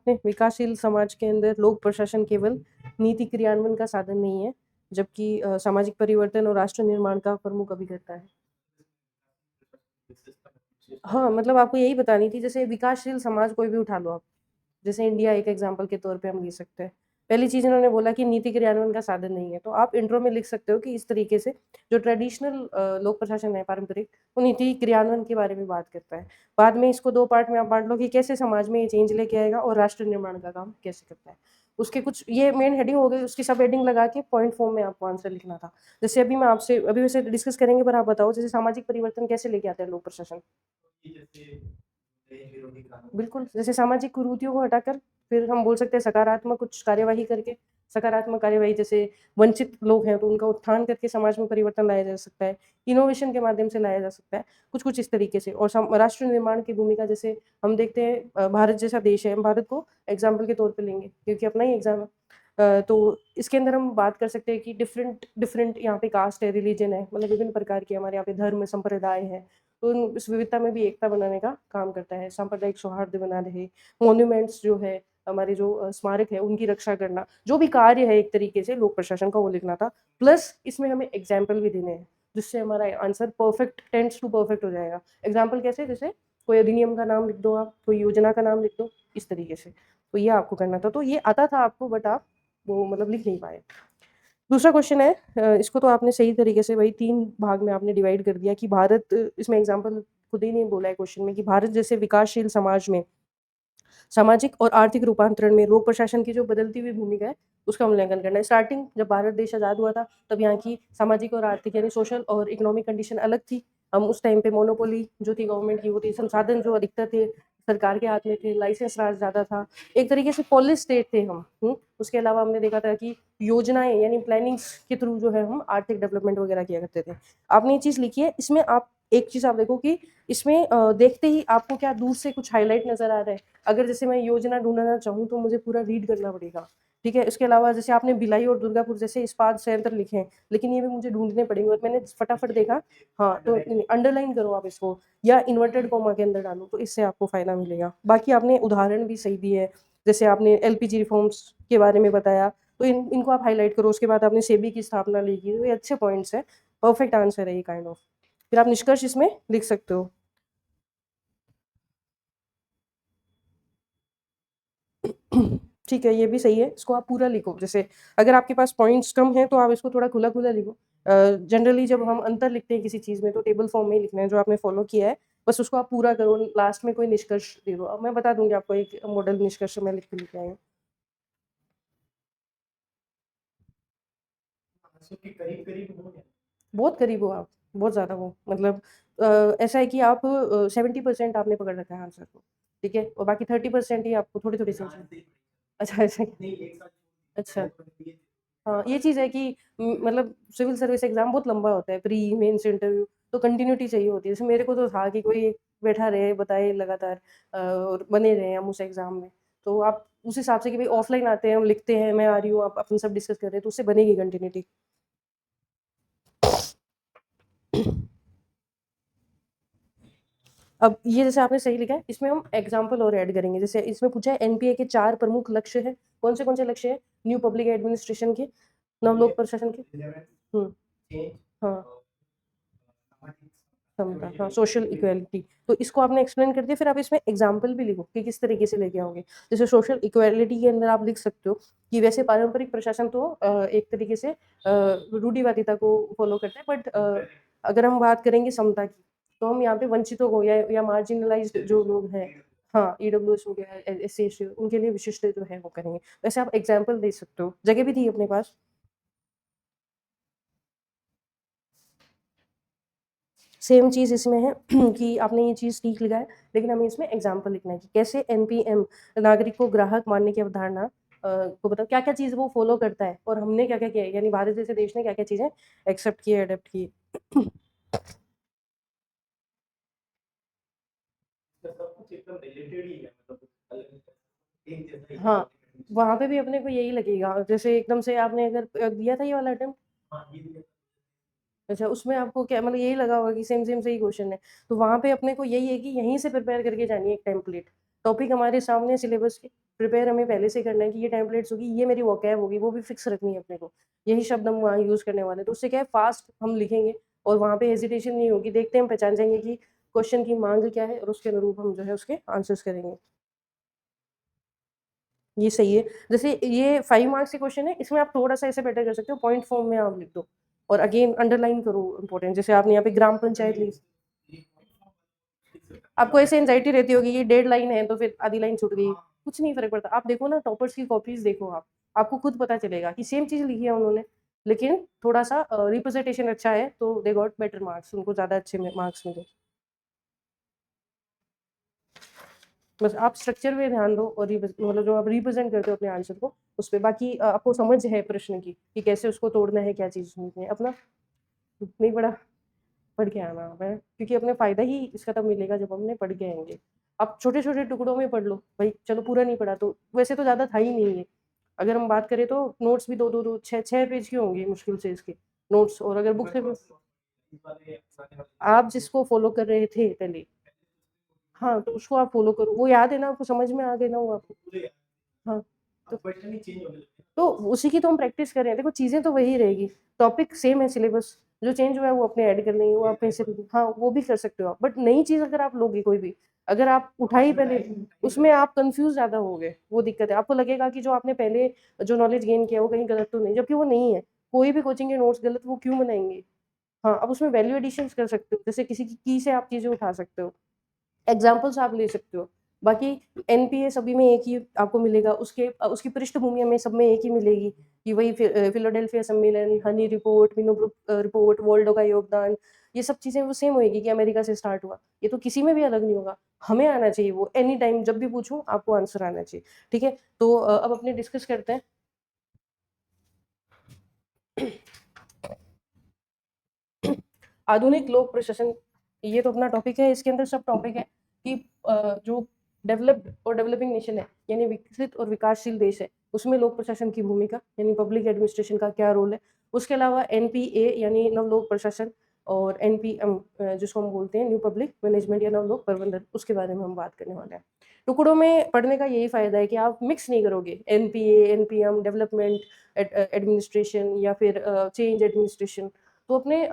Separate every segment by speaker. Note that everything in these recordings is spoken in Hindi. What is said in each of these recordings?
Speaker 1: आपने, विकासशील समाज के अंदर लोक प्रशासन केवल नीति क्रियान्वयन का साधन नहीं है, जबकि सामाजिक परिवर्तन और राष्ट्र निर्माण का प्रमुख अभिकर्ता है। हाँ, मतलब आपको यही बतानी थी, जैसे विकासशील समाज कोई भी उठा लो आप, जैसे इंडिया एक एग्जाम्पल के तौर पे हम ले सकते हैं। पहली चीज इन्होंने बोला कि नीति क्रियान्वयन का साधन नहीं है, तो आप इंट्रो में लिख सकते हो कि इस तरीके से जो ट्रेडिशनल लोक प्रशासन है पारंपरिक, वो नीति क्रियान्वयन के बारे में बात करता है। बाद में इसको दो पार्ट में आप बांट लो कि कैसे समाज में ये चेंज लेके आएगा और राष्ट्र निर्माण का काम कैसे करता है। उसके कुछ ये मेन हेडिंग हो गई, उसकी सब हेडिंग लगा के पॉइंट फॉर्म में आपको आंसर लिखना था। जैसे अभी मैं आपसे अभी वैसे डिस्कस करेंगे, पर आप बताओ जैसे सामाजिक परिवर्तन कैसे लेके आता है लोक प्रशासन। बिल्कुल, जैसे सामाजिक कुरीतियों को हटाकर फिर हम बोल सकते हैं सकारात्मक कुछ कार्यवाही करके, सकारात्मक कार्यवाही जैसे वंचित लोग हैं तो उनका उत्थान करके समाज में परिवर्तन लाया जा सकता है, इनोवेशन के माध्यम से लाया जा सकता है, कुछ-कुछ इस तरीके से। और राष्ट्र निर्माण की भूमिका जैसे हम देखते हैं, भारत जैसा देश है, हम भारत को एग्ज़ाम्पल के तौर पे लेंगे क्योंकि अपना ही एग्ज़ाम है। तो इसके अंदर हम बात कर सकते हैं कि डिफरेंट डिफरेंट यहाँ पे कास्ट है, रिलीजन है, मतलब विभिन्न प्रकार के हमारे यहाँ पे धर्म, संप्रदाय है। तो इस विविधता में भी एकता बनाने का काम करता है, सांप्रदायिक सौहार्द बना रहे, मॉन्यूमेंट्स जो है, हमारे जो स्मारक है उनकी रक्षा करना, जो भी कार्य है एक तरीके से लोक प्रशासन का, वो लिखना था। प्लस इसमें हमें एग्जाम्पल भी देने हैं, जिससे हमारा answer perfect tense to perfect हो जाएगा। एग्जाम्पल कैसे, जैसे कोई अधिनियम का नाम लिख दो, आप कोई योजना का नाम लिख दो, इस तरीके से। तो ये आपको करना था, तो ये आता था आपको, बट आप वो मतलब लिख नहीं पाए। दूसरा क्वेश्चन है, इसको तो आपने सही तरीके से वही 3 भाग में आपने डिवाइड कर दिया कि भारत, इसमें एग्जांपल खुद ही नहीं बोला है क्वेश्चन में कि भारत जैसे विकासशील समाज में सामाजिक और आर्थिक रूपांतरण में लोक प्रशासन की जो बदलती हुई भूमिका है, उसका मूल्यांकन करना है। स्टार्टिंग जब भारत देश आज़ाद हुआ था, तब यहाँ की सामाजिक और आर्थिक यानी सोशल और इकोनॉमिक कंडीशन अलग थी। हम उस टाइम पे मोनोपोली जो थी गवर्नमेंट की, वो थी, संसाधन जो अधिकतर थे सरकार के हाथ में थे, लाइसेंस राज ज़्यादा था, एक तरीके से पॉलिश स्टेट थे हम। उसके अलावा हमने देखा था कि योजनाएं यानी प्लानिंग्स के थ्रू जो है हम आर्थिक डेवलपमेंट वगैरह किया करते थे। आपने ये चीज़ लिखी है, इसमें आप एक चीज़ आप देखो कि इसमें देखते ही आपको क्या दूर से कुछ हाईलाइट नजर आ रहा है। अगर जैसे मैं योजना ढूंढना चाहूँ तो मुझे पूरा रीड करना पड़ेगा, ठीक है। इसके अलावा जैसे आपने भिलाई और दुर्गापुर जैसे इस्पात संयंत्र लिखे हैं, लेकिन ये भी मुझे ढूंढने पड़ेंगे और मैंने फटाफट देखा। हाँ, तो अंडरलाइन करो आप इसको, या इन्वर्टेड कॉमा के अंदर डालो, तो इससे आपको फायदा मिलेगा। बाकी आपने उदाहरण भी सही दिए है, जैसे आपने एलपीजी रिफॉर्म्स के बारे में बताया, तो इनको आप हाईलाइट करो। उसके बाद आपने सेबी की स्थापना लिखी, तो ये अच्छे पॉइंट्स है, परफेक्ट आंसर है ये काइंड ऑफ। फिर आप निष्कर्ष इसमें लिख सकते हो। ठीक है, ये भी सही है, इसको आप पूरा लिखो। जैसे अगर आपके पास पॉइंट्स कम हैं तो आप इसको थोड़ा खुला-खुला लिखो। जनरली जब हम अंतर लिखते हैं किसी चीज़ में तो टेबल फॉर्म में ही लिखना है, जो आपने फॉलो किया है, बस उसको आप पूरा करो, लास्ट में कोई निष्कर्ष दे दो। अब मैं बता दूँगी आपको एक मॉडल निष्कर्ष मैं लिख के लेके आई हूँ। बहुत करीब हो आप, बहुत ज़्यादा हो, मतलब ऐसा है कि आप 70% आपने पकड़ रखा है आंसर को, ठीक है? और बाकी 30% ही आपको थोड़ी-थोड़ी समझ। अच्छा, ऐसा अच्छा। हाँ, ये चीज़ है कि मतलब सिविल सर्विस एग्ज़ाम बहुत लंबा होता है, प्री, मेंस इंटरव्यू, तो कंटिन्यूटी चाहिए होती है। जैसे मेरे को तो था कि कोई बैठा रहे, बताए लगातार, और बने रहें हम उस एग्ज़ाम में। तो आप उस हिसाब से कि भई ऑफ़लाइन आते हैं, हम लिखते हैं, मैं आ रही हूँ, आप अपन सब डिस्कस कर रहे हैं, तो उससे बनेगी कंटिन्यूटी। अब ये जैसे आपने सही लिखा है, इसमें हम एग्ज़ाम्पल और ऐड करेंगे। जैसे इसमें पूछा है एनपीए के 4 प्रमुख लक्ष्य हैं। कौन से लक्ष्य हैं? न्यू पब्लिक एडमिनिस्ट्रेशन के, नवलोक प्रशासन के। हुँ, हाँ। समता, हाँ, सोशल इक्वालिटी। तो इसको आपने एक्सप्लेन कर दिया, फिर आप इसमें एग्जाम्पल भी लिखो कि किस तरीके से लेके आओगे। जैसे सोशल इक्वालिटी के अंदर आप लिख सकते हो कि वैसे पारंपरिक प्रशासन तो एक तरीके से रूढ़िवादिता को फॉलो करता है, बट अगर हम बात करेंगे समता की, तो हम यहाँ पे वंचितों को या मार्जिनलाइज्ड जो लोग हैं, हाँ, ईडब्ल्यूएस हो गया, एस सी, उनके लिए विशिष्ट जो है वो करेंगे। वैसे आप एग्जाम्पल दे सकते हो, जगह भी थी अपने पास। सेम चीज़ इसमें है कि आपने ये चीज़ ठीक लिखा है, लेकिन हमें इसमें एग्जाम्पल लिखना है कि कैसे एनपीएम नागरिक को ग्राहक मानने की अवधारणा को बताओ, क्या-क्या चीज़ वो फॉलो करता है और हमने क्या-क्या किया है, यानी भारत जैसे देश ने क्या-क्या चीज़ें एक्सेप्ट की है, अडॉप्ट की है। हाँ, वहाँ पे भी अपने को यही लगेगा, जैसे एकदम से आपने अगर दिया था ये वाला अटेम्प्ट। अच्छा, उसमें आपको क्या मतलब यही लगा होगा कि सेम सेम सही क्वेश्चन है, तो वहाँ पे अपने को यही है कि यहीं से प्रिपेयर करके जानी है एक टेम्पलेट। टॉपिक हमारे सामने सिलेबस के, प्रिपेयर हमें पहले से करना है कि ये टेम्पलेट्स होगी, ये मेरी वोकैब होगी, वो भी फिक्स रखनी है अपने को, यही शब्द हम वहाँ यूज़ करने वाले हैं। तो उससे क्या है, फास्ट हम लिखेंगे और वहाँ पे हेजिटेशन नहीं होगी, देखते हैं हम पहचान जाएंगे कि क्वेश्चन की मांग क्या है और उसके अनुरूप हम जो है उसके आंसर्स करेंगे। ये सही है। जैसे ये 5 मार्क्स के क्वेश्चन है, इसमें आप थोड़ा सा ऐसे बेटर कर सकते हो, पॉइंट फॉर्म में आप लिख दो और अगेन अंडरलाइन करो इंपॉर्टेंट। जैसे आपने यहाँ पे ग्राम पंचायत ली, आपको ऐसे एंजाइटी रहती होगी ये डेढ़ लाइन है तो फिर आधी लाइन छूट गई, कुछ नहीं फर्क पड़ता। आप देखो ना टॉपर्स की कॉपीज देखो, आप आपको खुद पता चलेगा कि सेम चीज लिखी है उन्होंने, लेकिन थोड़ा सा रिप्रेजेंटेशन अच्छा है तो दे गॉट बेटर मार्क्स, उनको ज्यादा अच्छे मार्क्स मिले। बस आप स्ट्रक्चर पे ध्यान दो और मतलब जो आप रिप्रेजेंट करते हो अपने आंसर को उस पर, बाकी आपको समझ है प्रश्न की कि कैसे उसको तोड़ना है, क्या चीज़ लिखनी है, अपना नहीं पढ़ा पढ़ के आना है, क्योंकि अपने फायदा ही इसका तब मिलेगा जब हमने पढ़ के आएंगे। आप छोटे छोटे टुकड़ों में पढ़ लो भाई, चलो पूरा नहीं पढ़ा तो वैसे तो ज़्यादा था ही नहीं है। अगर हम बात करें तो नोट्स भी दो दो दो छः छः पेज के होंगे मुश्किल से इसके नोट्स, और अगर बुक से आप जिसको फॉलो कर रहे थे पहले, हाँ तो उसको आप फॉलो करो, वो याद है ना आपको, समझ में आ गए ना वो आपको। हाँ तो उसी की तो हम प्रैक्टिस कर रहे हैं, देखो चीजें तो वही रहेगी, टॉपिक सेम है, सिलेबस जो चेंज हुआ है वो अपने ऐड कर लेंगे, वो आप कहीं से हाँ वो भी कर सकते हो आप, बट नई चीज अगर आप लोगे कोई भी, अगर आप उठाई पहले, उसमें आप कंफ्यूज ज्यादा होगे, वो दिक्कत है। आपको लगेगा कि जो आपने पहले जो नॉलेज गेन किया वो कहीं गलत तो नहीं, जबकि वो नहीं है। कोई भी कोचिंग के नोट्स गलत वो क्यों बनाएंगे। हाँ अब उसमें वैल्यू एडिशन कर सकते हो, जैसे किसी की से आप चीजें उठा सकते हो, एग्जाम्पल्स आप ले सकते हो। बाकी एनपीए सभी में एक ही आपको मिलेगा, उसके उसकी पृष्ठभूमि में सब में एक ही मिलेगी कि वही फिलाडेल्फिया सम्मेलन, हनी रिपोर्ट, मिनो रिपोर्ट, वोल्डो का योगदान, ये सब चीजें वो सेम होएगी कि अमेरिका से स्टार्ट हुआ, ये तो किसी में भी अलग नहीं होगा। हमें आना चाहिए वो, एनी टाइम जब भी पूछूं आपको आंसर आना चाहिए। ठीक है, तो अब अपने डिस्कस करते हैं। आधुनिक लोक प्रशासन, ये तो अपना टॉपिक है, इसके अंदर सब टॉपिक है कि जो डेवलप्ड और डेवलपिंग नेशन है, यानी विकसित और विकासशील देश है, उसमें लोक प्रशासन की भूमिका यानी पब्लिक एडमिनिस्ट्रेशन का क्या रोल है। उसके अलावा एनपीए यानी नव लोक प्रशासन, और एनपीएम जिसको हम बोलते हैं न्यू पब्लिक मैनेजमेंट या नव लोक प्रबंधन, उसके बारे में हम बात करने वाले हैं। टुकड़ों में पढ़ने का यही फायदा है कि आप मिक्स नहीं करोगे, एनपीए एनपीएम डेवलपमेंट एडमिनिस्ट्रेशन या फिर चेंज एडमिनिस्ट्रेशन। तो अपने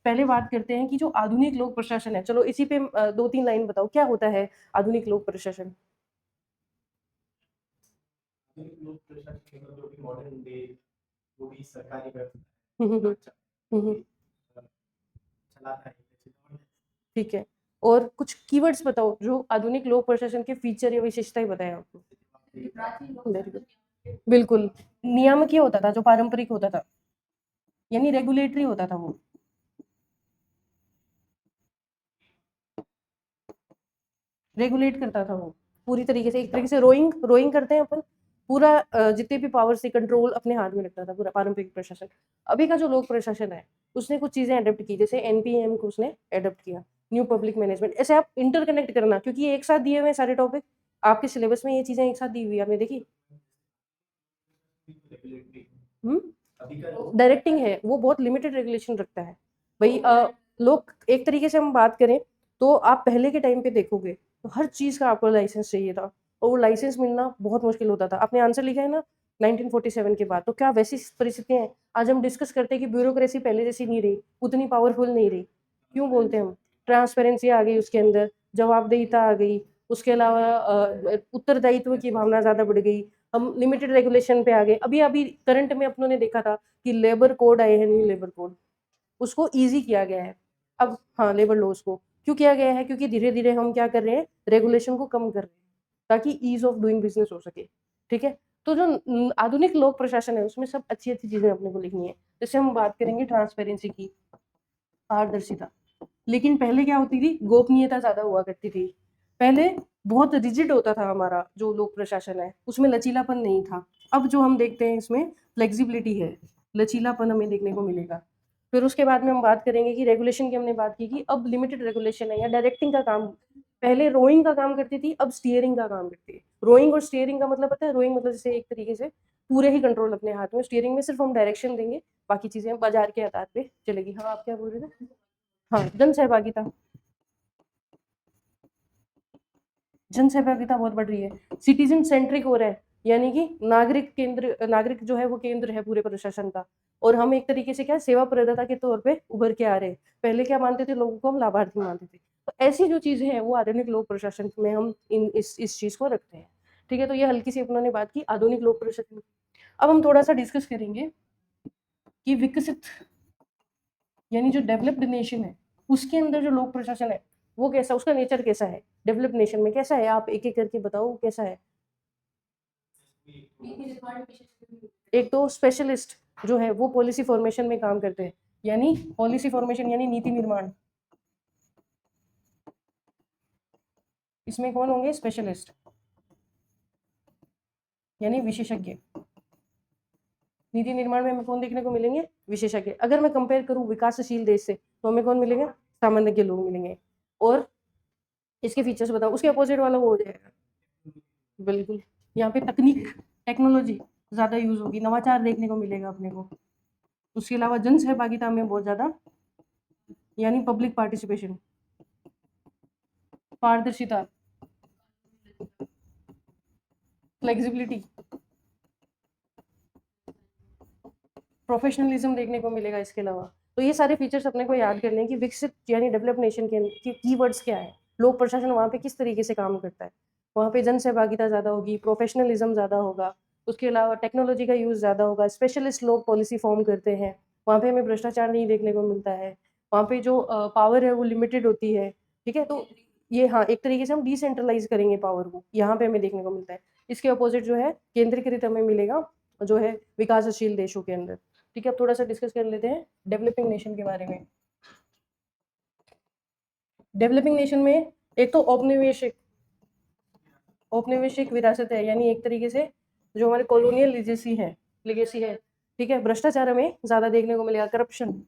Speaker 1: पहले बात करते हैं कि जो आधुनिक लोक प्रशासन है, चलो इसी पे 2-3 लाइन बताओ क्या होता है आधुनिक लोक प्रशासन। हम्म, हम्म, हम्म, ठीक है, और कुछ कीवर्ड्स बताओ जो आधुनिक लोक प्रशासन के फीचर या विशेषताएं बताएं आपको। वेरी गुड, बिल्कुल। नियामकीय होता था, जो पारंपरिक होता था, यानी रेगुलेटरी होता था वो, रेगुलेट करता था वो पूरी तरीके से, एक तरीके से रोइंग रोइंग करते हैं अपन, पूरा जितने भी पावर से कंट्रोल अपने हाथ में रखता था पूरा पारंपरिक प्रशासन। अभी का जो लोक प्रशासन है उसने कुछ चीजें अडेप्ट की, जैसे एनपीएम को उसने अडेप्ट किया, न्यू पब्लिक मैनेजमेंट। ऐसे आप इंटरकनेक्ट करना, क्योंकि ये एक साथ दिए हुए हैं सारे टॉपिक, आपके सिलेबस में ये चीजें एक साथ दी हुई है, आपने देखी। डायरेक्टिंग है वो, बहुत लिमिटेड रेगुलेशन रखता है भाई। लोग एक तरीके से हम बात करें तो आप पहले के टाइम पे देखोगे तो हर चीज का आपको लाइसेंस चाहिए था, और वो लाइसेंस मिलना बहुत मुश्किल होता था। आपने आंसर लिखा है ना 1947 के बाद, तो क्या वैसी परिस्थितियां हैं। आज हम डिस्कस करते हैं कि ब्यूरोक्रेसी पहले जैसी नहीं रही, उतनी पावरफुल नहीं रही। क्यों बोलते हैं हम, ट्रांसपेरेंसी आ गई उसके अंदर, जवाबदेहिता आ गई, उसके अलावा उत्तरदायित्व की भावना ज्यादा बढ़ गई, हम लिमिटेड रेगुलेशन पे आ गए। अभी अभी करंट में अपनों ने देखा था कि लेबर कोड आए हैं, न्यू लेबर कोड, उसको इजी किया गया है अब। हाँ लेबर लॉज को क्यों किया गया है, क्योंकि धीरे धीरे हम क्या कर रहे हैं, रेगुलेशन को कम कर रहे हैं ताकि ईज ऑफ डूइंग बिजनेस हो सके। ठीक है, तो जो आधुनिक लोक प्रशासन है उसमें सब अच्छी अच्छी चीजें अपने को लिखनी है। जैसे हम बात करेंगे ट्रांसपेरेंसी की, पारदर्शिता, लेकिन पहले क्या होती थी, गोपनीयता ज्यादा हुआ करती थी। पहले बहुत रिजिड होता था हमारा जो लोक प्रशासन है, उसमें लचीलापन नहीं था। अब जो हम देखते हैं इसमें फ्लेक्सिबिलिटी है, लचीलापन हमें देखने को मिलेगा। फिर उसके बाद में हम बात करेंगे कि रेगुलेशन की हमने बात की कि अब लिमिटेड रेगुलेशन है या डायरेक्टिंग का काम, पहले रोइंग का काम करती थी, अब स्टीयरिंग का काम करती है। रोइंग और स्टीयरिंग का मतलब पता है, रोइंग मतलब जैसे एक तरीके से पूरे ही कंट्रोल अपने हाथ में, स्टीयरिंग में सिर्फ हम डायरेक्शन देंगे, बाकी चीजें बाजार के आधार पे चलेगी। हाँ आप क्या बोल रहे थे। हाँ जन सहभागिता, जन सहभागिता बहुत बढ़ रही है, सिटीजन सेंट्रिक हो रहा है, यानी कि नागरिक जो है वो केंद्र है पूरे प्रशासन का, और हम एक तरीके से क्या सेवा प्रदाता के तौर पे उभर के आ रहे हैं। पहले क्या मानते थे, लोगों को हम लाभार्थी मानते थे। तो ऐसी जो चीजें हैं वो आधुनिक लोक प्रशासन में हम इस चीज को रखते हैं। ठीक है, तो ये हल्की सी उन्होंने बात की आधुनिक लोक प्रशासन। अब हम थोड़ा सा डिस्कस करेंगे कि विकसित यानी जो डेवलप्ड नेशन है उसके अंदर जो लोक प्रशासन है वो कैसा, उसका नेचर कैसा है, डेवलप्ड नेशन में कैसा है, आप एक एक करके बताओ कैसा है। एक तो स्पेशलिस्ट जो है वो पॉलिसी फॉर्मेशन में काम करते हैं, यानी पॉलिसी फॉर्मेशन यानी नीति निर्माण, इसमें कौन होंगे, स्पेशलिस्ट यानी विशेषज्ञ। नीति निर्माण में हमें कौन देखने को मिलेंगे, विशेषज्ञ। अगर मैं कंपेयर करूं विकासशील देश से तो हमें कौन मिलेगा, सामान्य लोग मिलेंगे। और इसके फीचर्स बताओ, उसके अपोजिट वाला वो हो जाएगा, बिल्कुल यहाँ पे तकनीक टेक्नोलॉजी ज्यादा यूज होगी, नवाचार देखने को मिलेगा अपने को। उसके अलावा जन सहभागिता में बहुत ज्यादा, यानी पब्लिक पार्टिसिपेशन, पारदर्शिता, फ्लेक्सिबिलिटी, प्रोफेशनलिज्म देखने को मिलेगा इसके अलावा। तो ये सारे फीचर्स अपने को याद करने की विकसित यानी डेवलप नेशन के कीवर्ड्स क्या है, लोक प्रशासन वहाँ पे किस तरीके से काम करता है। वहाँ पे जन सहभागिता ज़्यादा होगी, प्रोफेशनलिज्म ज़्यादा होगा, उसके अलावा टेक्नोलॉजी का यूज़ ज़्यादा होगा, स्पेशलिस्ट लोग पॉलिसी फॉर्म करते हैं, वहाँ पे हमें भ्रष्टाचार नहीं देखने को मिलता है, वहाँ पे जो पावर है वो लिमिटेड होती है। ठीक है, तो ये हाँ एक तरीके से हम डिसेंट्रलाइज करेंगे पावर को, यहाँ पे हमें देखने को मिलता है। इसके अपोजिट जो है केंद्रीकृत हमें मिलेगा जो है विकासशील देशों के अंदर। ठीक है, अब थोड़ा सा डिस्कस कर लेते हैं डेवलपिंग नेशन के बारे में। डेवलपिंग नेशन में एक तो औपनिवेशिक विरासत है, यानी एक तरीके से जो हमारे कॉलोनियल लिगेसी है। ठीक है, भ्रष्टाचार हमें ज्यादा देखने को मिलेगा, करप्शन,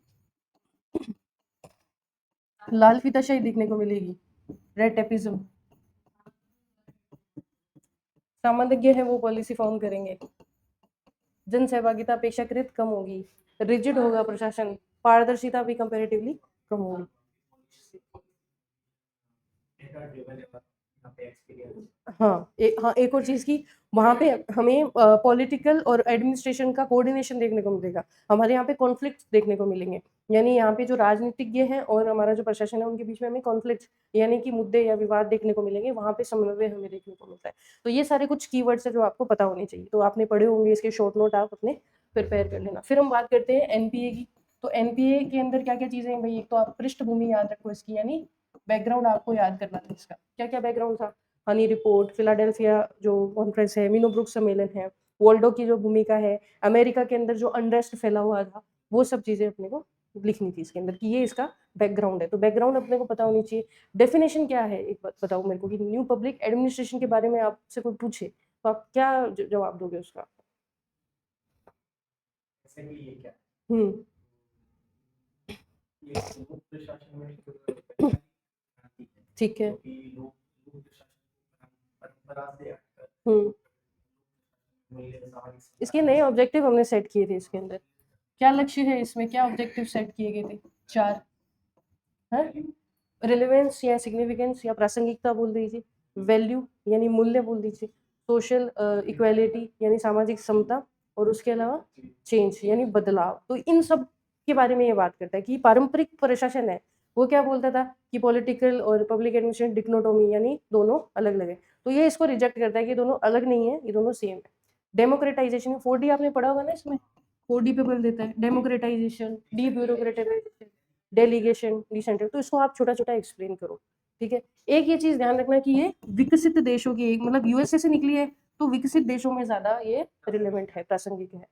Speaker 1: लाल फीताशाही देखने को मिलेगी, रेड टेपिज्म, सामान्य है वो पॉलिसी फॉर्म करेंगे, जन सहभागिता अपेक्षाकृत कम होगी, रिजिड होगा प्रशासन, पारदर्शिता भी कंपैरेटिवली कम होगी। हाँ एक और चीज की, वहाँ पे हमें पॉलिटिकल और एडमिनिस्ट्रेशन का कोऑर्डिनेशन देखने को मिलेगा, हमारे यहाँ पे कॉन्फ्लिक्ट देखने को मिलेंगे, यानी यहाँ पे जो राजनीतिज्ञ हैं और हमारा जो प्रशासन है उनके बीच में हमें कॉन्फ्लिक्ट यानी कि मुद्दे या विवाद देखने को मिलेंगे, वहाँ पे समन्वय हमें देखने को मिलता है। तो ये सारे कुछ कीवर्ड्स है जो आपको पता होने चाहिए, तो आपने पढ़े होंगे, इसके शॉर्ट नोट आप अपने प्रिपेयर कर लेना। फिर हम बात करते हैं एनपीए की। तो एनपीए के अंदर क्या क्या चीजें हैं भाई, एक तो आप पृष्ठभूमि याद रखो इसकी, यानी बैकग्राउंड आपको याद करना था इसका, क्या क्या बैकग्राउंड था, हनी रिपोर्ट, फिलाडेल्फिया जो कॉन्फ्रेंस है, मीनोब्रुक सम्मेलन है, वॉल्डो की जो भूमिका है, अमेरिका के अंदर जो अनरेस्ट फैला हुआ था, वो सब चीजें अपने को लिखनी थी इसके अंदर कि ये इसका बैकग्राउंड है। तो बैकग्राउंड अपने को पता होनी चाहिए। डेफिनेशन क्या है एक बात बताओ मेरे को, कि न्यू पब्लिक एडमिनिस्ट्रेशन के बारे में आपसे कोई पूछे तो आप क्या जवाब दोगे उसका। हम्म ठीक है। हम्म इसके नए ऑब्जेक्टिव हमने सेट किए थे, इसके अंदर क्या लक्ष्य है, इसमें क्या ऑब्जेक्टिव सेट किए गए थे, 4 है, रिलेवेंस या सिग्निफिकेंस या प्रासंगिकता बोल दीजिए, वैल्यू यानी मूल्य बोल दीजिए, सोशल इक्वालिटी यानी सामाजिक समता, और उसके अलावा चेंज यानी बदलाव। तो इन सब के बारे में ये बात करता है कि पारंपरिक प्रशासन है वो क्या बोलता था कि पॉलिटिकल और पब्लिक एडमिनिस्ट्रेशन डिक्नोटोमी यानी दोनों अलग अलग है, तो ये इसको रिजेक्ट करता है कि दोनों अलग नहीं है, ये दोनों सेम है। डेमोक्रेटाइजेशन 4D आपने पढ़ा होगा ना, इसमें 4D पे बल देता है, डेमोक्रेटाइजेशन, डी ब्यूरोक्रेटाइजेशन, डेलीगेशन, डिसेंट्रल। तो इसको आप छोटा छोटा एक्सप्लेन करो। ठीक है, एक ये चीज ध्यान रखना कि ये विकसित देशों की एक मतलब यूएसए से निकली है, तो विकसित देशों में ज्यादा ये रिलेवेंट है, प्रासंगिक है।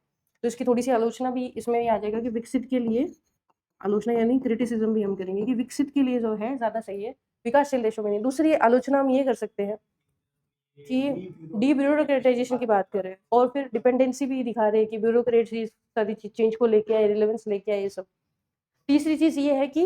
Speaker 1: तो इसकी थोड़ी सी आलोचना भी इसमें आ जाएगा कि विकसित के लिए, आलोचना यानी क्रिटिसिज्म भी हम करेंगे कि विकसित के लिए जो है ज्यादा सही है, विकासशील देशों में नहीं। दूसरी आलोचना हम ये कर सकते हैं कि डी ब्यूरोक्रेटाइजेशन की बात कर रहे हैं और फिर डिपेंडेंसी भी दिखा रहे हैं कि ब्यूरोक्रेसी सारी चेंज को लेके आए, रिलेवेंस लेके आए, ये सब। तीसरी चीज ये है कि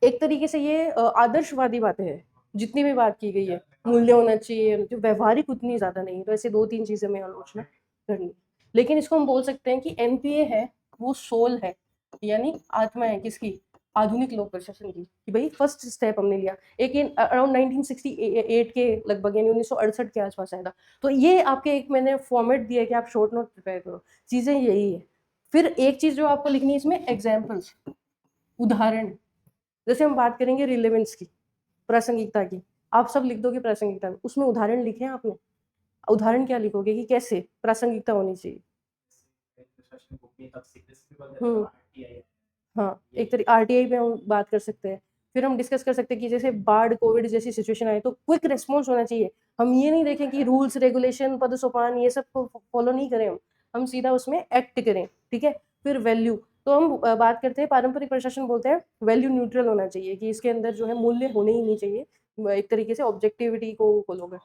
Speaker 1: एक तरीके से ये आदर्शवादी बातें हैं, जितनी भी बात की गई है मूल्य होना चाहिए, जो व्यवहारिक उतनी ज्यादा नहीं। तो ऐसे 2-3 चीजें में आलोचना करनी, लेकिन इसको हम बोल सकते हैं कि एनपीए है वो सोल है, यानी आत्मा है किसकी, आधुनिक लोक प्रशासन की, कि भाई फर्स्ट स्टेप हमने लिया एक इन अराउंड 1968 के लगभग, यानी 1968 के आसपास आया था। तो ये आपके एक मैंने फॉर्मेट दिया है कि आप शॉर्ट नोट प्रिपेयर करो, चीजें यही है। फिर एक चीज जो आपको लिखनी है इसमें, एग्जाम्पल्स, उदाहरण। जैसे हम बात करेंगे रिलेवेंस की, प्रासंगिकता की, आप सब लिख दोगे प्रासंगिकता में, उसमें उदाहरण लिखे हैं आपने? उदाहरण क्या लिखोगे कि कैसे प्रासंगिकता होनी चाहिए? हम्म, हाँ, एक तरीके आरटीआई पे हम बात कर सकते हैं। फिर हम डिस्कस कर सकते हैं कि जैसे बाढ़, कोविड जैसी सिचुएशन आए तो क्विक रिस्पॉन्स होना चाहिए। हम ये नहीं देखें कि रूल्स रेगुलेशन, पद सोपान ये सब फॉलो नहीं करें, हम सीधा उसमें एक्ट करें, ठीक है। फिर वैल्यू, तो हम बात करते हैं, पारंपरिक प्रशासन बोलते हैं वैल्यू न्यूट्रल होना चाहिए, कि इसके अंदर जो है मूल्य होने ही नहीं चाहिए, एक तरीके से ऑब्जेक्टिविटी को फॉलो कर।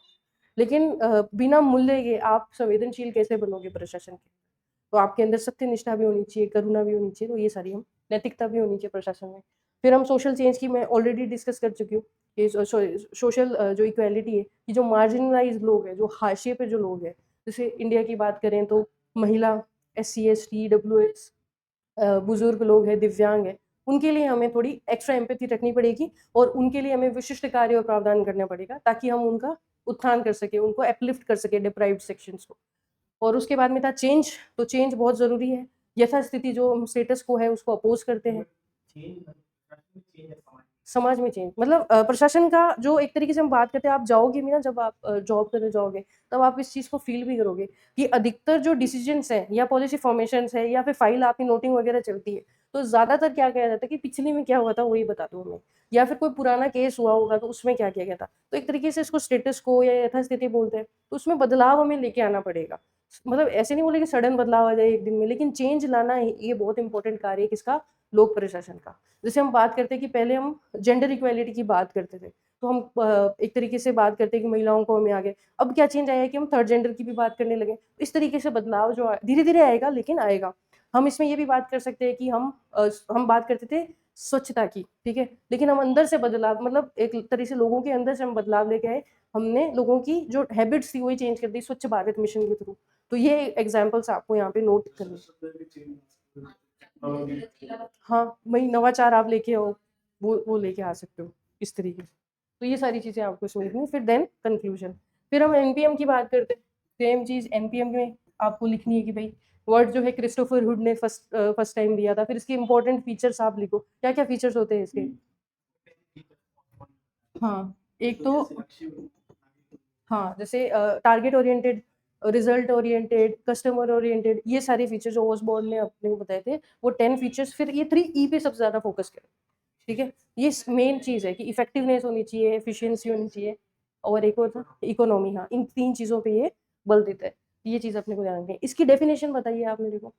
Speaker 1: लेकिन बिना मूल्य के आप संवेदनशील कैसे बनोगे प्रशासन के? तो आपके अंदर सत्यनिष्ठा भी होनी चाहिए, करुणा भी होनी चाहिए, तो ये सारी हम नैतिकता भी होनी चाहिए प्रशासन में। फिर हम सोशल चेंज की मैं ऑलरेडी डिस्कस कर चुकी हूँ कि सोशल जो इक्वालिटी है, कि जो मार्जिनलाइज लोग हैं, जो हाशिए पे जो लोग हैं, जैसे इंडिया की बात करें तो महिला, SC ST बुजुर्ग लोग हैं, दिव्यांग है, उनके लिए हमें थोड़ी एक्स्ट्रा एम्पैथी रखनी पड़ेगी, और उनके लिए हमें विशिष्ट कार्य और प्रावधान करना पड़ेगा, ताकि हम उनका उत्थान कर सके, उनको अपलिफ्ट कर सके, डिप्राइव्ड सेक्शंस को। और उसके बाद में था चेंज, तो चेंज बहुत जरूरी है। यथास्थिति जो स्टेटस को है उसको अपोज करते हैं। समाज में चेंज मतलब प्रशासन का जो एक तरीके से हम बात करते हैं, आप जाओगे भी ना, जब आप जॉब करने जाओगे, तब आप इस चीज को फील भी करोगे कि अधिकतर जो डिसीजंस हैं या पॉलिसी फॉर्मेशन है या फिर फाइल आपकी नोटिंग वगैरह चलती है, तो ज्यादातर क्या किया जाता है कि पिछले में क्या हुआ था वही बता दो हमें, या फिर कोई पुराना केस हुआ होगा तो उसमें क्या किया गया था। तो एक तरीके से इसको स्टेटस को या यथास्थिति बोलते हैं, तो उसमें बदलाव हमें लेके आना पड़ेगा। मतलब ऐसे नहीं बोले कि सडन बदलाव आ जाए एक दिन में, लेकिन चेंज लाना ये बहुत इंपॉर्टेंट कार्य है किसका, लोक प्रशासन का। जैसे हम बात करते हैं कि पहले हम जेंडर इक्वालिटी की बात करते थे, तो हम एक तरीके से बात करते हैं कि महिलाओं को हमें आगे, अब क्या चेंज आया है कि हम थर्ड जेंडर की भी बात करने लगे। इस तरीके से बदलाव जो धीरे धीरे आएगा, लेकिन आएगा। हम इसमें ये भी बात कर सकते हैं कि हम बात करते थे स्वच्छता की, ठीक है, लेकिन हम अंदर से बदलाव, मतलब एक तरह से लोगों के अंदर से हम बदलाव लेके आए, हमने लोगों की जो हैबिट्स थी वही चेंज कर दी स्वच्छ भारत मिशन के थ्रू। तो ये एग्जाम्पल्स आपको यहाँ पे नोट करने। हाँ, वही नवाचार आप लेके आओ, वो लेके आ सकते हो इस तरीके से। तो ये सारी चीजें आपको इसमें लिखनी है। फिर देन कंक्लूजन, फिर हम एनपीएम की बात करते हैं। सेम चीज एनपीएम में आपको लिखनी है कि भाई वर्ड जो है क्रिस्टोफर हुड ने फर्स्ट टाइम दिया था। फिर इसके इंपॉर्टेंट फीचर्स आप लिखो, क्या क्या फीचर्स होते हैं इसके। हाँ, एक तो हाँ, जैसे target oriented, result oriented, customer oriented, ये सारे फीचर्स जो ओसबॉर्न ने अपने को बताए थे, वो 10 फीचर्स। फिर ये 3E पे सबसे ज्यादा फोकस करें, ठीक है। ये मेन चीज है कि इफेक्टिवनेस होनी चाहिए, एफिशिएंसी होनी चाहिए, और एक और था इकोनॉमी। हाँ, इन 3 चीजों पे ये बल देता है। ये चीज अपने को ध्यान रखनी है। इसकी डेफिनेशन बताइए आप मेरे को।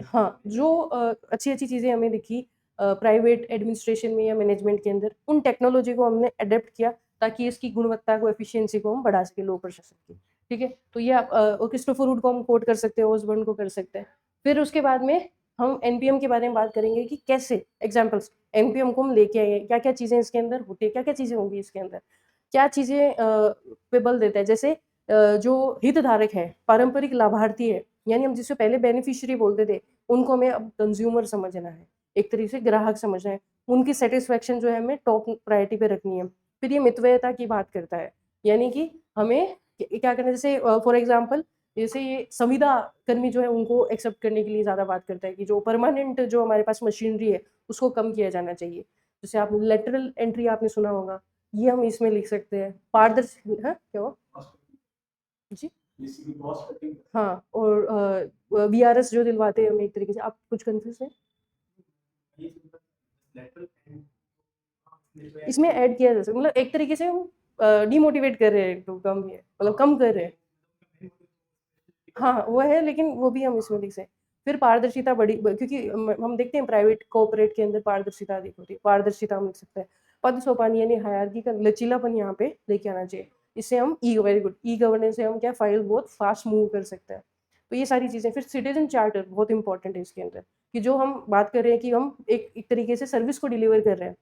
Speaker 1: हाँ, जो अच्छी अच्छी चीजें हमें दिखी प्राइवेट एडमिनिस्ट्रेशन में या मैनेजमेंट के अंदर, उन टेक्नोलॉजी को हमने अडेप्ट किया, ताकि इसकी गुणवत्ता को, एफिशिएंसी को हम बढ़ा सके लो प्रशासन की, ठीक है। तो ये आप क्रिस्टोफर वुड को हम कोट कर सकते हैं, ओसबर्न को कर सकते हैं। फिर उसके बाद में हम एनपीएम के बारे में बात करेंगे कि कैसे एग्जाम्पल्स एनपीएम को हम लेके आए, क्या क्या चीजें इसके अंदर होती है, क्या क्या चीजें होंगी इसके अंदर, क्या चीजें पे बल देता है। जैसे जो हितधारक है, पारंपरिक लाभार्थी है, यानी हम जिससे पहले बेनिफिशियरी बोलते थे, उनको हमें अब कंज्यूमर समझना है, एक तरीके से ग्राहक समझना है। उनकी सेटिस्फेक्शन जो है हमें टॉप प्रायोरिटी पे रखनी है। फिर ये मितव्ययता की बात करता है, यानी कि हमें क्या करना है। जैसे फॉर एग्जाम्पल, जैसे ये संविदा कर्मी जो है उनको एक्सेप्ट करने के लिए ज्यादा बात करता है कि जो परमानेंट जो हमारे पास मशीनरी है उसको कम किया जाना चाहिए। जैसे आप लेटरल एंट्री आपने सुना होगा, ये हम इसमें लिख सकते हैं। पारदर्शी, हाँ क्या हुआ जी, हाँ, और वीआरएस जो दिलवाते हैं हमें एक तरीके से। आप कुछ कंफ्यूज है इसमें ऐड किया जा सकता, मतलब एक तरीके से हम डिमोटिवेट कर रहे हैं, तो कम है, मतलब कम कर रहे हैं। हाँ, वो है, लेकिन वो भी हम इसमें लिख सकते हैं। फिर पारदर्शिता बड़ी क्योंकि हम देखते हैं प्राइवेट कोऑपरेट के अंदर पारदर्शिता अधिक होती है, पारदर्शिता हम लिख सकते हैं। पद सोपान यानी हायरार्की का लचीलापन यहाँ पे लेके आना चाहिए। इससे हम वेरी गुड ई गवर्नेंस से हम क्या फाइल बहुत फास्ट मूव कर सकते हैं। तो ये सारी चीजें। फिर सिटीजन चार्टर बहुत इंपॉर्टेंट है इसके अंदर, कि जो हम बात कर रहे हैं कि हम एक तरीके से सर्विस को डिलीवर कर रहे हैं,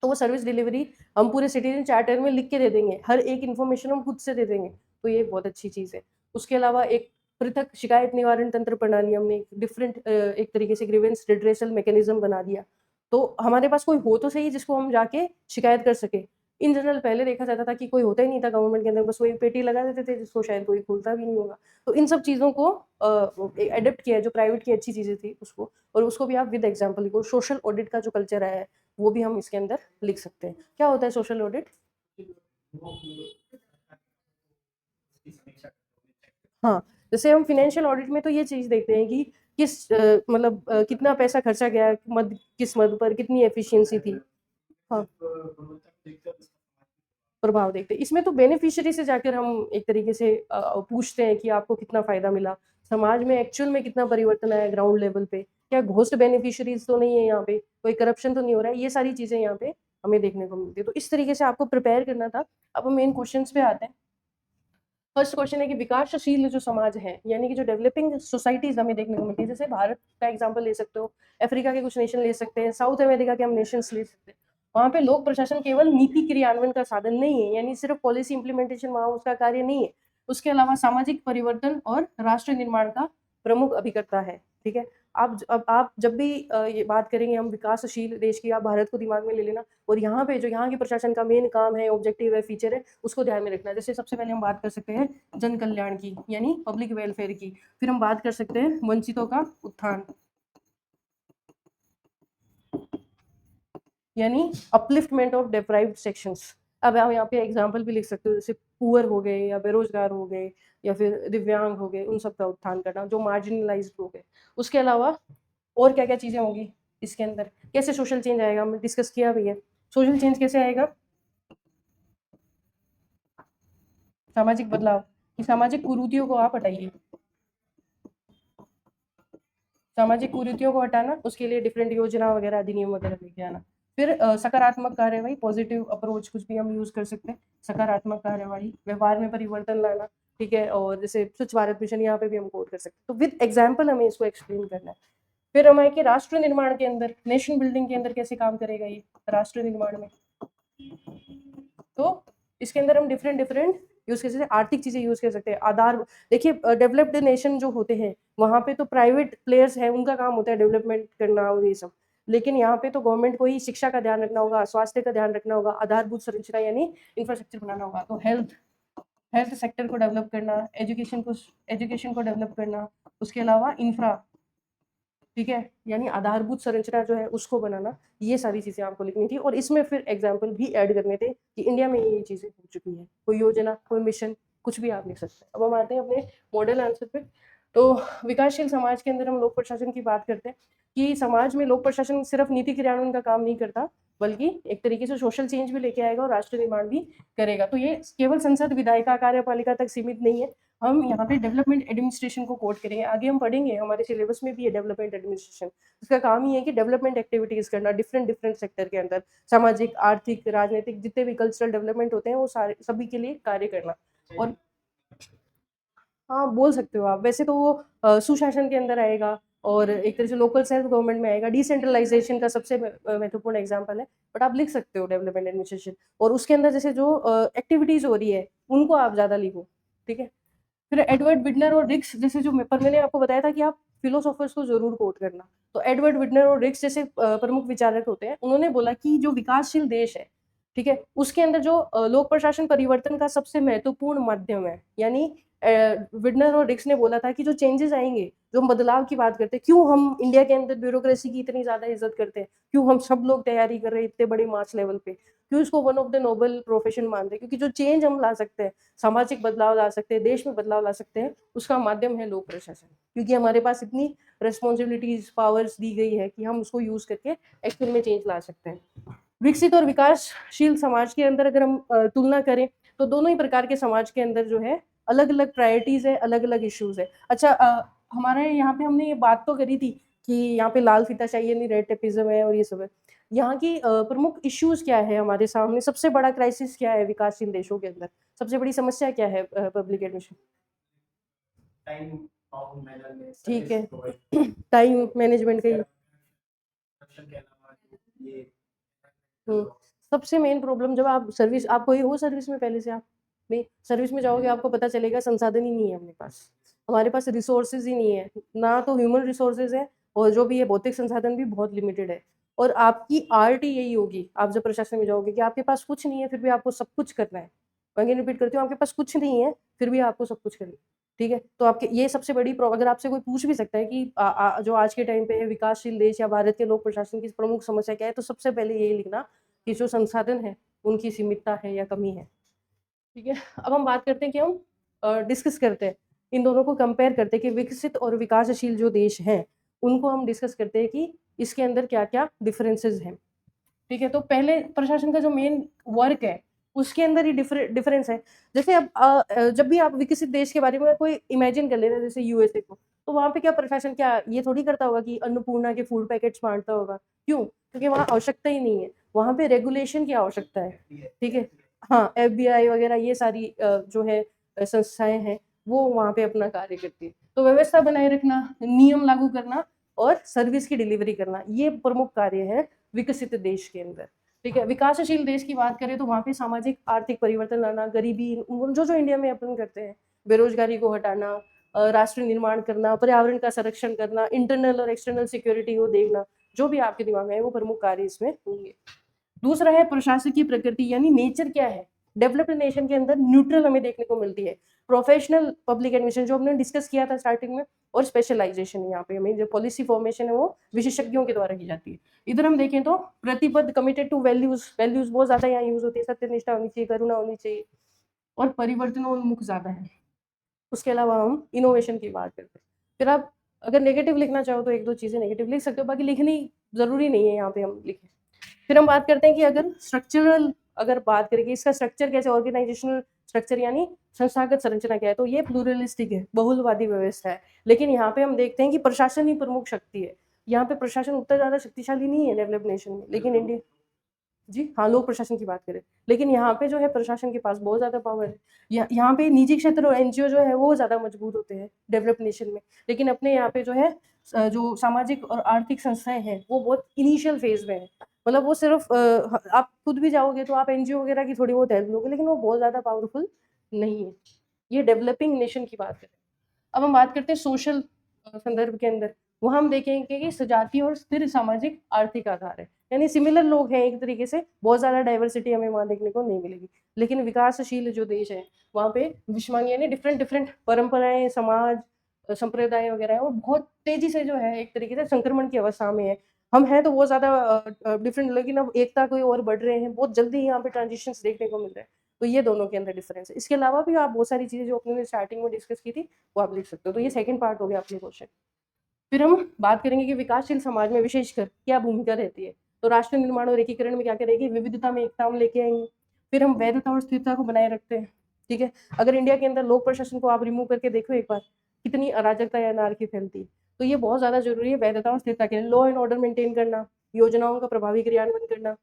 Speaker 1: तो वो सर्विस डिलीवरी हम पूरे सिटीजन चार्टर में लिख के दे देंगे, हर एक इन्फॉर्मेशन हम खुद से दे देंगे। तो ये बहुत अच्छी चीज़ है। उसके अलावा एक पृथक शिकायत निवारण तंत्र प्रणाली, हमने डिफरेंट एक तरीके से ग्रीवेंस रिड्रेसल मैकेनिज्म बना दिया। तो हमारे पास कोई हो तो सही जिसको हम जाके शिकायत कर सके। इन जनरल पहले देखा जाता था कि कोई होता ही नहीं था गवर्नमेंट के अंदर, बस वो एक पेटी लगा देते थे जिसको शायद कोई खोलता भी नहीं होगा। तो इन सब चीज़ों को एडप्ट किया है, जो प्राइवेट की अच्छी चीज़ें थी उसको, और उसको भी आप विद एग्जाम्पल लिखो। सोशल ऑडिट का जो कल्चर आया है वो भी हम इसके अंदर लिख सकते हैं। क्या होता है सोशल ऑडिट? हाँ, जैसे हम फाइनेंशियल ऑडिट में तो ये चीज़ देखते हैं कि किस मतलब कितना पैसा खर्चा गया, किस मद पर कितनी एफिशिएंसी थी। हाँ, प्रभाव देखते हैं। इसमें तो बेनिफिशियरी से जाकर हम एक तरीके से पूछते हैं कि आपको कितना फ़ायदा मिला, समाज में एक्चुअल में कितना परिवर्तन आया ग्राउंड लेवल पे, क्या घोस्ट बेनिफिशियरीज़ तो नहीं है यहाँ पे, कोई करप्शन तो नहीं हो रहा है, ये सारी चीज़ें यहाँ पे हमें देखने को मिलती है। तो इस तरीके से आपको प्रिपेयर करना था। अब हम मेन क्वेश्चंस पे आते हैं। फर्स्ट क्वेश्चन है कि विकासशील जो समाज है, यानी कि जो डेवलपिंग सोसाइटीज हमें देखने को मिलती है, जैसे भारत का एग्जांपल ले सकते हो, अफ्रीका के कुछ नेशन ले सकते हैं, साउथ अमेरिका के हम नेशंस ले सकते हैं। वहाँ पे लोक प्रशासन केवल नीति क्रियान्वयन का साधन नहीं है, यानी सिर्फ पॉलिसी इंप्लीमेंटेशन वहाँ उसका कार्य नहीं है, उसके अलावा सामाजिक परिवर्तन और राष्ट्र निर्माण का प्रमुख अभिकर्ता है। ठीक है, आप जब भी ये बात करेंगे हम विकासशील देश की, आप भारत को दिमाग में ले लेना, और यहाँ पे जो यहाँ के प्रशासन का मेन काम है, ऑब्जेक्टिव है, फीचर है, उसको ध्यान में रखना। जैसे सबसे पहले हम बात कर सकते हैं जन कल्याण की, यानी पब्लिक वेलफेयर की। फिर हम बात कर सकते हैं वंचितों का उत्थान, यानी अपलिफ्टमेंट ऑफ डिप्राइव्ड सेक्शंस। अब आप यहाँ पे एग्जाम्पल भी लिख सकते हो, जैसे पुअर हो गए या बेरोजगार हो गए या फिर दिव्यांग हो गए, उन सब का उत्थान करना, जो मार्जिनलाइज्ड हो गए। उसके अलावा और क्या क्या चीज़ें होंगी इसके अंदर, कैसे सोशल चेंज आएगा, हमने डिस्कस किया भी है। सोशल चेंज कैसे आएगा? सामाजिक बदलाव, कि सामाजिक कुरीतियों को आप हटाइए, सामाजिक कुरीतियों को हटाना, उसके लिए डिफरेंट योजना वगैरह, अधिनियम वगैरह लेके आना। फिर सकारात्मक कार्यवाही, पॉजिटिव अप्रोच कुछ भी हम यूज कर सकते हैं। सकारात्मक कार्यवाही, व्यवहार में परिवर्तन लाना। ठीक है, और जैसे स्वच्छ भारत मिशन, यहाँ पे भी हम कोट कर सकते हैं। तो विद एग्जाम्पल हमें इसको एक्सप्लेन करना है। फिर हमारे के राष्ट्र निर्माण के अंदर, नेशन बिल्डिंग के अंदर कैसे काम करेगा ये राष्ट्र निर्माण में, तो इसके अंदर हम डिफरेंट डिफरेंट यूज कर सकते हैं। आर्थिक चीजें यूज कर सकते हैं, आधार। देखिए डेवलप्ड नेशन जो होते हैं वहाँ पे तो प्राइवेट प्लेयर्स हैं, उनका काम होता है डेवलपमेंट करना और ये सब, लेकिन यहाँ पे तो गवर्नमेंट को ही शिक्षा का ध्यान रखना होगा, स्वास्थ्य का ध्यान रखना होगा, आधारभूत संरचना यानी इंफ्रास्ट्रक्चर बनाना होगा। तो हेल्थ हेल्थ सेक्टर को डेवलप करना, एजुकेशन को डेवलप करना, उसके अलावा इंफ्रा, ठीक है, यानी आधारभूत संरचना जो है उसको बनाना। ये सारी चीजें आपको लिखनी थी, और इसमें फिर एग्जाम्पल भी ऐड करने थे कि इंडिया में ये चीजें हो चुकी है, कोई योजना, कोई मिशन, कुछ भी आप लिख सकते हैं। अब हम आते हैं अपने मॉडल आंसर पे। तो विकासशील समाज के अंदर हम लोक प्रशासन की बात करते हैं कि समाज में लोक प्रशासन सिर्फ नीति क्रियान्वयन का काम नहीं करता, बल्कि एक तरीके से सोशल चेंज भी लेके आएगा और राष्ट्र निर्माण भी करेगा। तो ये केवल संसद, विधायिका, कार्यपालिका तक सीमित नहीं है। हम यहाँ पे डेवलपमेंट एडमिनिस्ट्रेशन को कोट करेंगे, आगे हम पढ़ेंगे, हमारे सिलेबस में भी है डेवलपमेंट एडमिनिस्ट्रेशन। उसका काम ही है कि डेवलपमेंट एक्टिविटीज करना डिफरेंट डिफरेंट सेक्टर के अंदर, सामाजिक, आर्थिक, राजनीतिक, जितने भी कल्चरल डेवलपमेंट होते हैं वो सारे सभी के लिए कार्य करना। और हाँ, बोल सकते हो आप, वैसे तो वो सुशासन के अंदर आएगा और एक तरह से लोकल सेल्फ गवर्नमेंट में आएगा, डिसेंट्रलाइजेशन का सबसे महत्वपूर्ण एग्जाम्पल है, बट आप लिख सकते हो डेवलपमेंट एडमिनिस्ट्रेशन, और उसके अंदर जैसे जो एक्टिविटीज हो रही है उनको आप ज्यादा लिखो। ठीक है, फिर एडवर्ड विडनर और रिक्स, जैसे जो पर मैंने आपको बताया था कि आप फिलोसोफर्स को जरूर कोट करना। तो एडवर्ड विडनर और रिक्स जैसे प्रमुख विचारक होते हैं, उन्होंने बोला कि जो विकासशील देश है, ठीक है, उसके अंदर जो लोक प्रशासन परिवर्तन का सबसे महत्वपूर्ण माध्यम है। यानी विडनर और रिक्स ने बोला था कि जो चेंजेस आएंगे, जो हम बदलाव की बात करते हैं, क्यों हम इंडिया के अंदर ब्यूरोक्रेसी की इतनी ज्यादा इज्जत करते हैं, क्यों हम सब लोग तैयारी कर रहे हैं इतने बड़े मास लेवल पे, क्यों इसको one of the noble profession मानते हैं, क्योंकि जो चेंज हम ला सकते हैं, सामाजिक बदलाव ला सकते हैं, देश में बदलाव ला सकते हैं, उसका माध्यम है लोक प्रशासन। क्योंकि हमारे पास इतनी रिस्पॉन्सिबिलिटीज, पावर्स दी गई है कि हम उसको यूज करके एक्चुअल में चेंज ला सकते हैं। विकसित और विकासशील समाज के अंदर अगर हम तुलना करें, तो दोनों ही प्रकार के समाज के अंदर जो है अलग अलग प्रायोरिटीज है, अलग अलग इश्यूज है। अच्छा, हमारे यहाँ पे हमने ये बात तो करी थी कि यहाँ पे लाल फीता चाहिए नहीं, रेड टेपिज्म है और ये सब है। यहाँ की प्रमुख इश्यूज क्या है हमारे सामने, सबसे बड़ा क्राइसिस क्या है विकासशील देशों के अंदर, सबसे बड़ी समस्या क्या है पब्लिक एडमिशन? ठीक है, टाइम मैनेजमेंट का ही। सबसे मेन प्रॉब्लम, जब आप सर्विस, आप कोई हो सर्विस में पहले से, आप नहीं सर्विस में जाओगे आपको पता चलेगा संसाधन ही नहीं है अपने पास। हमारे पास रिसोर्सेज ही नहीं है, ना तो ह्यूमन रिसोर्सेज है, और जो भी है भौतिक संसाधन भी बहुत लिमिटेड है। और आपकी आर्ट ही यही होगी, आप जब प्रशासन में जाओगे, कि आपके पास कुछ नहीं है फिर भी आपको सब कुछ करना है। मैं अगेन रिपीट करती हूँ, आपके पास कुछ नहीं है फिर भी आपको सब कुछ करना है। ठीक है, तो आपके ये सबसे बड़ी अगर आपसे कोई पूछ भी सकता है कि जो आज के टाइम पे विकासशील देश या भारत के लोक प्रशासन की प्रमुख समस्या क्या है, तो सबसे पहले यही लिखना कि जो संसाधन है उनकी सीमितता है या कमी है। ठीक है, अब हम बात करते हैं कि हम डिस्कस करते हैं, इन दोनों को कंपेयर करते हैं कि विकसित और विकासशील जो देश हैं उनको हम डिस्कस करते हैं कि इसके अंदर क्या क्या डिफरेंसेस हैं। ठीक है, तो पहले प्रशासन का जो मेन वर्क है उसके अंदर ही डिफरेंस है। जैसे अब जब भी आप विकसित देश के बारे में कोई इमेजिन कर लेना, जैसे यूएसए को, तो वहाँ पे क्या प्रशासन क्या ये थोड़ी करता होगा कि अन्नपूर्णा के फूड पैकेट्स बांटता होगा। क्यों? क्योंकि वहाँ आवश्यकता ही नहीं है, वहाँ पे रेगुलेशन की आवश्यकता है। ठीक है, हाँ, एफबीआई वगैरह ये सारी जो है संस्थाएं हैं वो वहाँ पे अपना कार्य करती है। तो व्यवस्था बनाए रखना, नियम लागू करना और सर्विस की डिलीवरी करना, ये प्रमुख कार्य है विकसित देश के अंदर। ठीक है, विकासशील देश की बात करें तो वहाँ पे सामाजिक आर्थिक परिवर्तन लाना, गरीबी जो इंडिया में अपन करते हैं, बेरोजगारी को हटाना, राष्ट्र निर्माण करना, पर्यावरण का संरक्षण करना, इंटरनल और एक्सटर्नल सिक्योरिटी को देखना, जो भी आपके दिमाग में है वो प्रमुख कार्य इसमें होंगे। दूसरा है प्रशासकीय प्रकृति, यानी नेचर क्या है। डेवलप्ड नेशन के अंदर न्यूट्रल हमें देखने को मिलती है, प्रोफेशनल पब्लिक एडमिनिस्ट्रेशन जो हमने डिस्कस किया था स्टार्टिंग में, और स्पेशलाइजेशन यहाँ पे हमें जो पॉलिसी फॉर्मेशन है वो विशेषज्ञों के द्वारा की जाती है। इधर हम देखें तो प्रतिबद्ध, कमिटेड टू वैल्यूज, वैल्यूज बहुत ज्यादा यहाँ यूज होती है, सत्यनिष्ठा होनी चाहिए, करुणा होनी चाहिए, और परिवर्तनोन्मुख ज्यादा है। उसके अलावा हम इनोवेशन की बात करते हैं। फिर आप अगर नेगेटिव लिखना चाहो तो एक दो चीजें नेगेटिव लिख सकते हो, बाकी लिखनी जरूरी नहीं है यहाँ पे हम लिखें। फिर हम बात करते हैं कि अगर स्ट्रक्चरल, अगर बात करें कि इसका स्ट्रक्चर कैसे, ऑर्गेनाइजेशनल स्ट्रक्चर यानी संस्थागत संरचना क्या है, तो ये प्लूरलिस्टिक है, बहुलवादी व्यवस्था है। लेकिन यहाँ पे हम देखते हैं कि प्रशासन ही प्रमुख शक्ति है। यहाँ पे प्रशासन उतना ज्यादा शक्तिशाली नहीं है डेवलप्ड नेशन में, लेकिन इंडिया, जी हाँ, लोक प्रशासन की बात करें, लेकिन यहाँ पे जो है प्रशासन के पास बहुत ज्यादा पावर है। यहाँ पे निजी क्षेत्र और एनजीओ जो है वो ज्यादा मजबूत होते हैं डेवलप्ड नेशन में, लेकिन अपने यहाँ पे जो है जो सामाजिक और आर्थिक संस्थाएं हैं वो बहुत इनिशियल फेज में है। मतलब वो सिर्फ आप खुद भी जाओगे तो आप एनजीओ वगैरह की थोड़ी बहुत हेल्प लोगे, लेकिन वो बहुत ज्यादा पावरफुल नहीं है। ये डेवलपिंग नेशन की बात करें। अब हम बात करते हैं सोशल संदर्भ के अंदर, वहाँ हम देखेंगे कि सजातीय और स्थिर सामाजिक आर्थिक आधार है, यानी सिमिलर लोग हैं एक तरीके से, बहुत ज्यादा डाइवर्सिटी हमें वहाँ देखने को नहीं मिलेगी। लेकिन विकासशील जो देश है वहाँ पे विश्वांग यानी डिफरेंट डिफरेंट परंपराएं, समाज, संप्रदाय वगैरह है, और बहुत तेजी से जो है एक तरीके से संक्रमण की अवस्था में है। हम हैं तो बहुत ज्यादा डिफरेंट, लेकिन अब एकता कोई और बढ़ रहे हैं, बहुत जल्दी यहाँ पे ट्रांजिशन देखने को मिल रहे हैं। तो ये दोनों के अंदर डिफरेंस है। इसके अलावा भी आप बहुत सारी चीजें जो अपने स्टार्टिंग में डिस्कस की थी वो आप लिख सकते हो। तो ये सेकंड पार्ट हो गया अपने क्वेश्चन। फिर हम बात करेंगे कि विकासशील समाज में विशेषकर क्या भूमिका रहती है। तो राष्ट्र निर्माण और एकीकरण में क्या करेगी, विविधता में एकता हम लेके आएंगे। फिर हम वैधता और स्थिरता को बनाए रखते हैं। ठीक है, अगर इंडिया के अंदर लोक प्रशासन को आप रिमूव करके देखो एक बार, कितनी अराजकता या अनारकी फैलती है। तो ये बहुत ज्यादा जरूरी है वैधता और स्थिरता के लिए। लॉ एंड ऑर्डर मेंटेन करना, योजनाओं का प्रभावी क्रियान्वयन करना।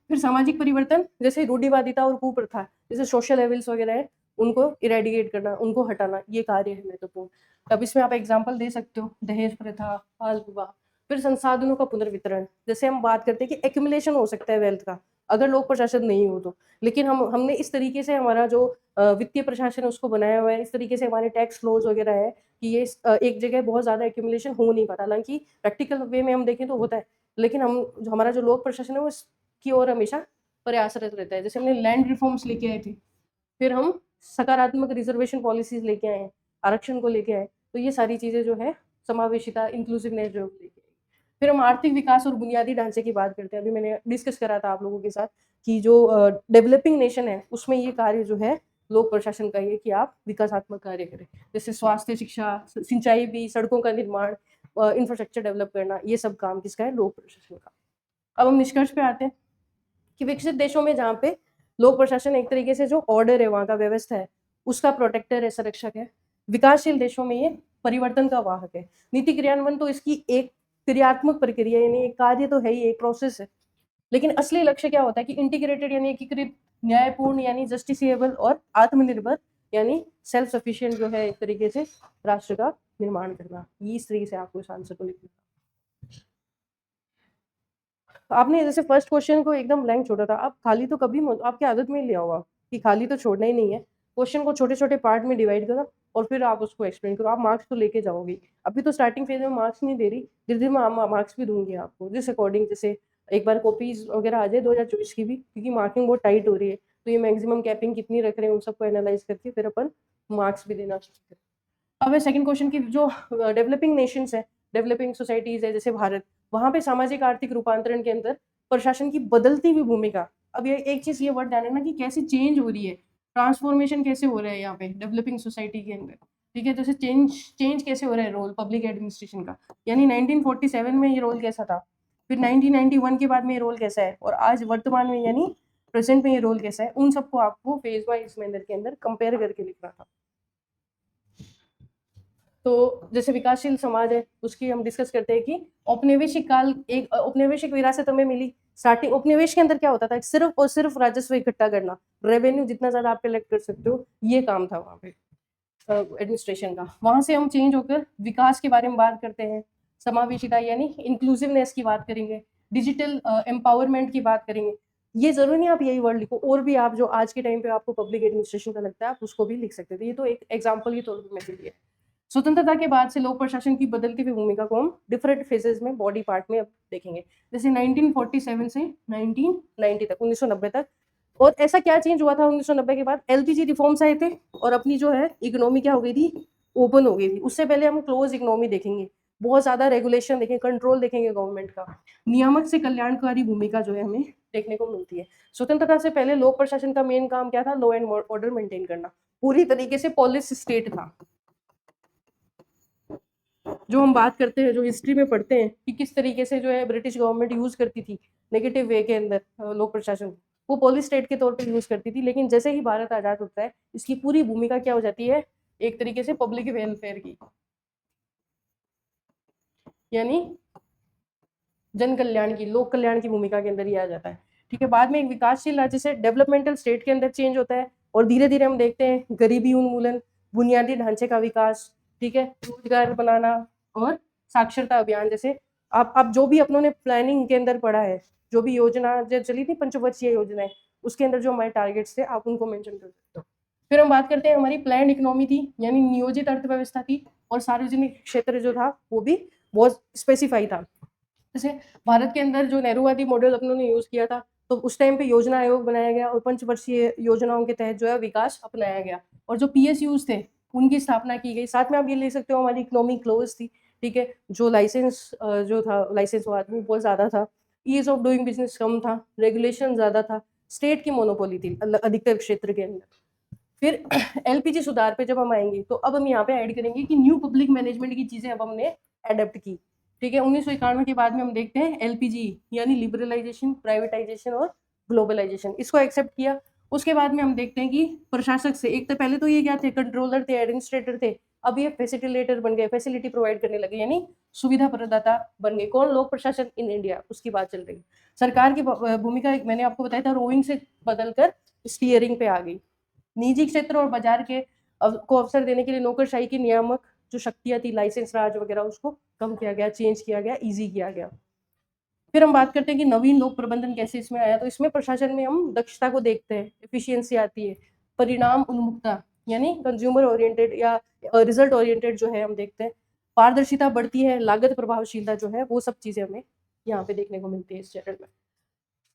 Speaker 1: फिर सामाजिक परिवर्तन, जैसे रूढ़िवादिता और कुप्रथा, जैसे सोशल एविल्स वगैरह है, उनको इरेडिकेट करना, उनको हटाना, ये कार्य है महत्वपूर्ण। अब इसमें आप एग्जाम्पल दे सकते हो, दहेज प्रथा, बाल विवाह। फिर संसाधनों का पुनर्वितरण, जैसे हम बात करते हैं कि एक्यूमुलेशन हो सकता है वेल्थ का अगर लोक प्रशासन नहीं हो तो, लेकिन हमने इस तरीके से हमारा जो वित्तीय प्रशासन है उसको बनाया हुआ है, इस तरीके से हमारे टैक्स फ्लोज वगैरह है कि ये एक जगह बहुत ज्यादा एक्यूमुलेशन हो नहीं पाता। हालांकि प्रैक्टिकल वे में हम देखें तो होता है, लेकिन हमारा जो लोक प्रशासन है वो की ओर हमेशा प्रयासरत रहता है। जैसे हमने लैंड रिफॉर्म्स लेके आए थे, फिर हम सकारात्मक रिजर्वेशन पॉलिसीज लेके आए, आरक्षण को लेके आए। तो ये सारी चीजें जो है समावेशिता, इंक्लूसिवनेस जो लेके आए। फिर हम आर्थिक विकास और बुनियादी ढांचे की बात करते हैं। अभी मैंने डिस्कस करा था आप लोगों के साथ कि जो डेवलपिंग नेशन है उसमें ये कार्य जो है लोक प्रशासन का ये कि आप विकासात्मक कार्य करें, जैसे स्वास्थ्य, शिक्षा, सिंचाई भी, सड़कों का निर्माण, इंफ्रास्ट्रक्चर डेवलप करना, ये सब काम किसका है, लोक प्रशासन का। अब हम निष्कर्ष पे आते हैं कि विकसित देशों में जहाँ पे लोक प्रशासन एक तरीके से जो ऑर्डर है, वहाँ का व्यवस्था है, उसका प्रोटेक्टर है, संरक्षक है। विकासशील देशों में ये परिवर्तन का वाहक है। नीति क्रियान्वयन तो इसकी एक क्रियात्मक प्रक्रिया, यानी एक कार्य तो है ही, एक प्रोसेस है। लेकिन असली लक्ष्य क्या होता है कि इंटीग्रेटेड यानी एकीकृत, न्यायपूर्ण यानी जस्टिसिएबल, और आत्मनिर्भर यानी सेल्फ सफिशिएंट जो है एक तरीके से राष्ट्र का निर्माण करना। ये इस तरीके से आपको इस आंसर को लिखना। आपने जैसे फर्स्ट क्वेश्चन को एकदम ब्लैंक छोड़ा था, आप खाली तो कभी आपकी आदत में लिया होगा कि खाली तो छोड़ना ही नहीं है। क्वेश्चन को छोटे छोटे पार्ट में डिवाइड करो और फिर आप उसको एक्सप्लेन करो। आप मार्क्स तो लेके जाओगे, अभी तो स्टार्टिंग फेज में मार्क्स नहीं दे रही, धीरे धीरे मैं मार्क्स भी दूंगी आपको जिस अकॉर्डिंग, जैसे एक बार कॉपीज वगैरह आ जाए 2024 की भी, क्योंकि मार्किंग बहुत टाइट हो रही है, तो ये मैक्सिमम कैपिंग कितनी रख रहे हैं उन सबको एनालाइज करके फिर अपन मार्क्स भी देना चाहते हैं। अब है सेकंड क्वेश्चन की, जो डेवलपिंग नेशंस है, डेवलपिंग सोसाइटीज है जैसे भारत, वहां पे सामाजिक आर्थिक रूपांतरण के अंदर प्रशासन की बदलती हुई भूमिका। अब ये एक चीज ये वर्ड ध्यान रखना कि कैसे चेंज हो रही है, ट्रांसफॉर्मेशन कैसे हो रहा है यहाँ पे डेवलपिंग सोसाइटी के अंदर, ठीक है। जैसे चेंज चेंज कैसे हो रहा है रोल पब्लिक एडमिनिस्ट्रेशन का, यानी 1947 में ये रोल कैसा था, फिर 1991 के बाद में ये रोल कैसा है, और आज वर्तमान में यानी प्रेजेंट में ये रोल कैसा है, उन सबको आपको फेज वाइज मैनर के अंदर कंपेयर करके लिखना था। तो जैसे विकासशील समाज है उसकी हम डिस्कस करते हैं कि औपनिवेशिक काल, एक औपनिवेशिक विरासत हमें मिली। स्टार्टिंग उपनिवेश के अंदर क्या होता था, सिर्फ और सिर्फ राजस्व इकट्ठा करना, रेवेन्यू जितना ज्यादा आप कलेक्ट कर सकते हो, ये काम था वहाँ पे एडमिनिस्ट्रेशन का। वहां से हम चेंज होकर विकास के बारे में बात करते हैं, समावेशिता यानी इंक्लूसिवनेस की बात करेंगे, डिजिटल एम्पावरमेंट की बात करेंगे। ये जरूरी नहीं आप यही वर्ड लिखो, और भी आप जो आज के टाइम पे आपको पब्लिक एडमिनिस्ट्रेशन का लगता है आप उसको भी लिख सकते थे, ये तो एक एग्जाम्पल के तौर पर मैं दिया है। स्वतंत्रता के बाद से लोक प्रशासन की बदलती हुई भूमिका को हम डिफरेंट फेजेस में बॉडी पार्ट में अब देखेंगे, जैसे 1947 से 1990 तक, 1990 तक। और ऐसा क्या चेंज हुआ था 1990 के बाद, एलपीजी रिफॉर्म्स आए थे और अपनी जो है इकोनॉमी क्या हो गई थी, ओपन हो गई थी। उससे पहले हम क्लोज इकोनॉमी देखेंगे, बहुत ज्यादा रेगुलेशन देखेंगे, कंट्रोल देखेंगे गवर्नमेंट का, नियामक से कल्याणकारी भूमिका जो है हमें देखने को मिलती है। स्वतंत्रता से पहले लोक प्रशासन का मेन काम क्या था, लॉ एंड ऑर्डर मेंटेन करना, पूरी तरीके से पॉलिस स्टेट था। जो हम बात करते हैं, जो हिस्ट्री में पढ़ते हैं कि किस तरीके से जो है ब्रिटिश गवर्नमेंट यूज करती थी नेगेटिव वे के अंदर लोक प्रशासन, वो पॉलिस स्टेट के तौर पर यूज करती थी। लेकिन जैसे ही भारत आजाद होता है इसकी पूरी भूमिका क्या हो जाती है, एक तरीके से पब्लिक वेलफेयर की, यानी जन कल्याण की, लोक कल्याण की भूमिका के अंदर ही आ जाता है, ठीक है। बाद में एक विकासशील राज्य से डेवलपमेंटल स्टेट के अंदर चेंज होता है, और धीरे धीरे हम देखते हैं गरीबी उन्मूलन, बुनियादी ढांचे का विकास, ठीक है, रोजगार बनाना और साक्षरता अभियान। जैसे आप जो भी अपनों ने प्लानिंग के अंदर पढ़ा है, जो भी योजना जो चली थी पंचवर्षीय योजनाएं, उसके अंदर जो हमारे टारगेट्स थे आप उनको मेंशन कर सकते हो। फिर हम बात करते हैं हमारी प्लान्ड इकोनॉमी थी, यानी नियोजित अर्थव्यवस्था थी, और सार्वजनिक क्षेत्र जो था वो भी बहुत स्पेसिफाई था। जैसे भारत के अंदर जो नेहरूवादी मॉडल अपनों ने यूज किया था, तो उस टाइम पे योजना आयोग बनाया गया और पंचवर्षीय योजनाओं के तहत जो है विकास अपनाया गया, और जो पीएसयूज थे उनकी स्थापना की गई। साथ में आप ये ले सकते हो हमारी इकोनॉमी क्लोज थी, ठीक है, जो लाइसेंस जो था लाइसेंस वो बहुत ज्यादा था, ईज ऑफ डूइंग बिजनेस कम था, रेगुलेशन ज्यादा था, स्टेट की मोनोपोली थी अधिकतर क्षेत्र के अंदर। फिर एलपीजी सुधार पे जब हम आएंगे तो अब हम यहाँ पे ऐड करेंगे कि न्यू पब्लिक मैनेजमेंट की चीजें अब हमने एडेप्ट की, ठीक है। 1991 के बाद में हम देखते हैं एलपीजी यानी लिबरलाइजेशन, प्राइवेटाइजेशन और ग्लोबलाइजेशन, इसको एक्सेप्ट किया। उसके बाद में हम देखते हैं कि प्रशासक से, एक तो पहले तो ये क्या थे, कंट्रोलर थे, एडमिनिस्ट्रेटर थे, अब ये फैसिलिटेटर बन गए, फैसिलिटी प्रोवाइड करने लगे, यानी सुविधा प्रदाता बन गए। कौन, लोक प्रशासन इन इंडिया, उसकी बात चल रही। सरकार की भूमिका मैंने आपको बताया था रोइंग से बदलकर स्टीयरिंग पे आ गई। निजी क्षेत्र और बाजार के को अवसर देने के लिए नौकरशाही की नियामक जो शक्तियां थी, लाइसेंस राज वगैरह, उसको कम किया गया, चेंज किया गया, इजी किया गया। फिर हम बात करते हैं कि नवीन लोक प्रबंधन कैसे इसमें आया, तो इसमें प्रशासन में हम दक्षता को देखते हैं, एफिशिएंसी आती है, परिणाम उन्मुखता यानी कंज्यूमर ओरिएंटेड या रिजल्ट ओरिएंटेड जो है हम देखते हैं, पारदर्शिता बढ़ती है, लागत प्रभावशीलता जो है, वो सब चीजें हमें यहाँ पे देखने को मिलती है इस चरण में।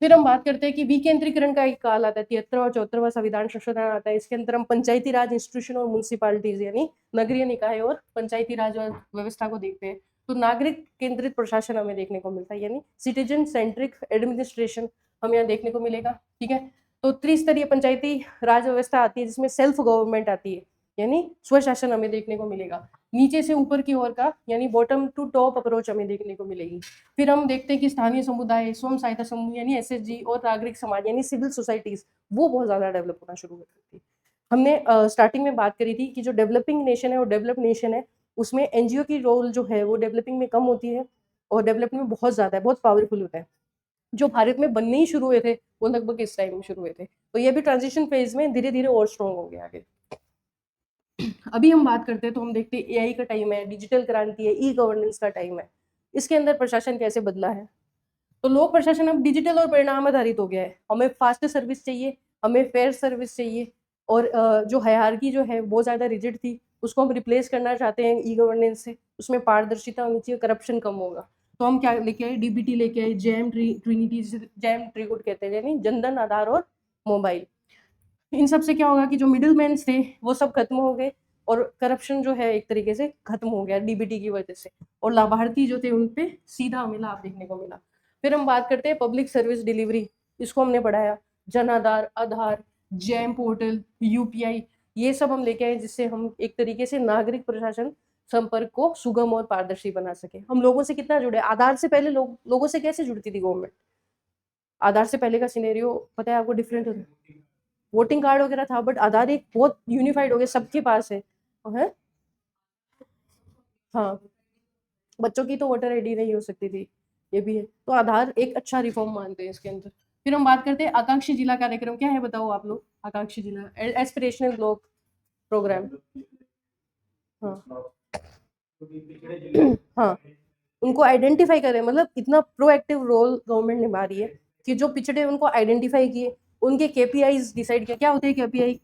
Speaker 1: फिर हम बात करते हैं कि विकेंद्रीकरण का एक काल आता है, 73वां और 74वां संविधान संशोधन आता है। इसके अंदर हम पंचायती राज इंस्टीट्यूशन और म्युनिसिपालिटीज यानी नगरीय निकाय और पंचायती राज व्यवस्था को देखते हैं। तो नागरिक केंद्रित प्रशासन हमें देखने को मिलता है, यानी सिटीजन सेंट्रिक एडमिनिस्ट्रेशन हमें यहाँ देखने को मिलेगा, ठीक है। तो त्रिस्तरीय पंचायती राज व्यवस्था आती है जिसमें सेल्फ गवर्नमेंट आती है, यानी स्वशासन हमें देखने को मिलेगा। नीचे से ऊपर की ओर का यानी बॉटम टू टॉप अप्रोच हमें देखने को मिलेगी। फिर हम देखते हैं कि स्थानीय समुदाय, स्वयं सहायता समूह यानी एसएचजी और नागरिक समाज यानी सिविल सोसाइटीज, वो बहुत ज्यादा डेवलप होना शुरू हो सकती है। हमने स्टार्टिंग में बात करी थी कि जो डेवलपिंग नेशन है और डेवलप नेशन है उसमें एनजीओ की रोल जो है वो डेवलपिंग में कम होती है और डेवलपमेंट में बहुत ज्यादा है, बहुत पावरफुल होता है। जो भारत में बनने ही शुरू हुए थे वो लगभग इस टाइम में शुरू हुए थे, तो ये भी ट्रांजिशन फेज में धीरे धीरे और स्ट्रॉन्ग हो गया आगे। अभी हम बात करते हैं तो हम देखते हैं एआई का टाइम है, डिजिटल क्रांति है, ई गवर्नेंस का टाइम है। इसके अंदर प्रशासन कैसे बदला है, तो लोक प्रशासन अब डिजिटल और परिणाम आधारित हो गया है। हमें फास्ट सर्विस चाहिए, हमें फेयर सर्विस चाहिए, और जो हायरार्की जो है वो ज्यादा रिजिड थी, उसको हम रिप्लेस करना चाहते हैं ई गवर्नेंस से, उसमें पारदर्शिता होनी चाहिए, करप्शन कम होगा। तो हम क्या लेके आए, डीबीटी लेके आए, जैम ट्रिनिटी, जैम ट्रीगुड कहते हैं, यानी जनधन, आधार और मोबाइल। इन सब से क्या होगा कि जो मिडिल मैन थे वो सब खत्म हो गए, और करप्शन जो है एक तरीके से खत्म हो गया डीबीटी की वजह से, और लाभार्थी जो थे उन पे सीधा हमें लाभ देखने को मिला। फिर हम बात करते हैं पब्लिक सर्विस डिलीवरी, इसको हमने बढ़ाया, जन आधार, आधार, जैम पोर्टल, यूपीआई, ये सब हम लेके आए, जिससे हम एक तरीके से नागरिक प्रशासन संपर्क को सुगम और पारदर्शी बना सके। हम लोगों से कितना जुड़े, आधार से पहले लोगों से कैसे जुड़ती थी गवर्नमेंट, आधार से पहले का सिनेरियो पता है आपको, डिफरेंट होता, वोटिंग कार्ड वगैरह था, बट आधार एक बहुत यूनिफाइड हो गया, सबके पास है। हाँ, बच्चों की तो वोटर आईडी नहीं हो सकती थी, ये भी है। तो आधार एक अच्छा रिफॉर्म मानते हैं इसके अंदर। फिर हम बात करते हैं आकांक्षी जिला कार्यक्रम, क्या है बताओ आप लोग, आकांक्षी जिला एस्पिरेशनल ब्लॉक प्रोग्राम। हाँ हाँ, उनको आइडेंटिफाई करें, मतलब इतना प्रोएक्टिव रोल गवर्नमेंट निभा रही है कि जो पिछड़े हैं, उनको आइडेंटिफाई किए, उनके केपीआईज डिसाइड किया। क्या होते हैं केपीआई,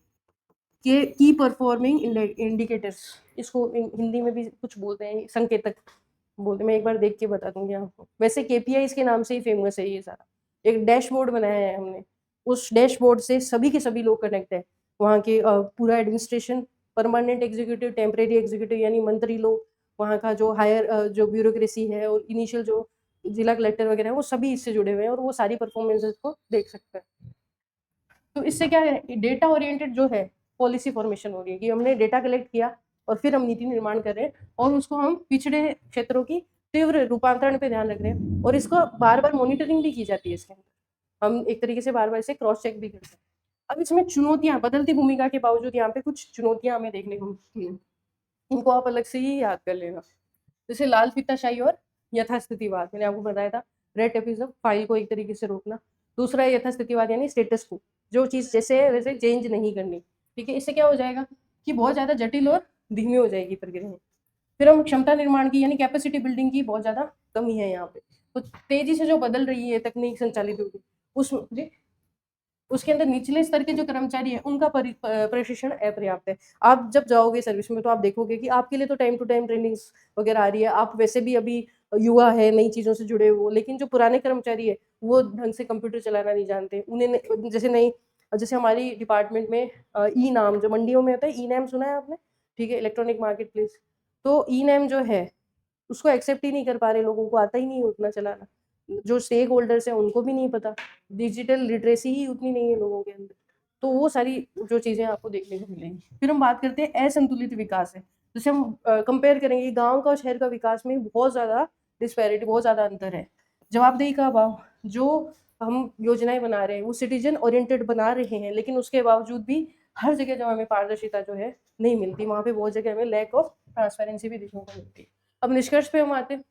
Speaker 1: के की परफॉर्मिंग इंडिकेटर्स, इसको हिंदी में भी कुछ बोलते हैं, संकेतक बोलते हैं, मैं एक बार देख के बता दूंगी आपको। वैसे केपीआईज के नाम से ही फेमस है ये सारा। एक डैशबोर्ड बनाया है हमने, उस डैशबोर्ड से सभी के सभी लोग कनेक्ट है, वहाँ के पूरा administration, permanent executive, temporary executive यानी मंत्री लोग, वहाँ का जो हायर जो ब्यूरोक्रेसी है, और इनिशियल जो जिला कलेक्टर वगैरह है, वो सभी इससे जुड़े हुए हैं, और वो सारी परफॉर्मेंसेस को देख सकते हैं। तो इससे क्या है, डेटा ओरिएंटेड जो है पॉलिसी फॉर्मेशन हो रही है, कि हमने डेटा कलेक्ट किया और फिर हम नीति निर्माण कर रहे हैं, और उसको हम पिछड़े क्षेत्रों की तीव्र रूपांतरण पे ध्यान रख रहे हैं, और इसको बार बार मॉनिटरिंग भी की जाती है इसके अंदर, हम एक तरीके से बार बार इसे क्रॉस चेक भी करते हैं। अब इसमें चुनौतियां, बदलती भूमिका के बावजूद यहाँ पे कुछ चुनौतियां हमें देखने को मिलती हैं, इनको आप अलग से ही याद कर लेना। जैसे लाल फीताशाही और यथास्थितिवाद, मैंने आपको बताया था, रेड टेपिज्म, फाइल को एक तरीके से रोकना। दूसरा है यथास्थितिवाद, यानी स्टेटस को, जो चीज़ जैसे है वैसे चेंज नहीं करनी, ठीक है। इससे क्या हो जाएगा कि बहुत ज़्यादा जटिल और धीमी हो जाएगी प्रक्रिया। फिर हम क्षमता निर्माण की, यानी कैपेसिटी बिल्डिंग की बहुत ज़्यादा कमी है यहाँ पे, तो तेजी से जो बदल रही है तकनीक संचालित होगी, उस जी उसके अंदर निचले स्तर के जो कर्मचारी हैं उनका प्रशिक्षण अपर्याप्त है। आप जब जाओगे सर्विस में तो आप देखोगे कि आपके लिए तो टाइम टू टाइम ट्रेनिंग्स वगैरह आ रही है, आप वैसे भी अभी युवा है, नई चीज़ों से जुड़े हुए, लेकिन जो पुराने कर्मचारी है वो ढंग से कंप्यूटर चलाना नहीं जानते, उन्हें जैसे नहीं, जैसे हमारी डिपार्टमेंट में ई नाम जो मंडियों में होता है, ई नैम सुना है आपने, ठीक है, इलेक्ट्रॉनिक मार्केट प्लेस, तो ई नैम जो है उसको एक्सेप्ट ही नहीं कर पा रहे, लोगों को आता ही नहीं उतना चलाना, जो स्टेक होल्डर्स हैं उनको भी नहीं पता, डिजिटल लिटरेसी ही उतनी नहीं है लोगों के अंदर। तो वो सारी जो चीज़ें आपको देखने को मिलेंगी। फिर हम बात करते हैं असंतुलित विकास है, जैसे हम कंपेयर करेंगे गांव का और शहर का विकास में बहुत ज़्यादा डिस्पैरिटी, बहुत ज़्यादा अंतर है। जवाबदेही का अभाव, जो हम योजनाएं बना रहे हैं वो सिटीजन ओरिएंटेड बना रहे हैं, लेकिन उसके बावजूद भी हर जगह जो हमें पारदर्शिता जो है नहीं मिलती, वहाँ पे बहुत जगह हमें लैक ऑफ ट्रांसपेरेंसी भी देखने को मिलती है। अब निष्कर्ष पे हम आते हैं,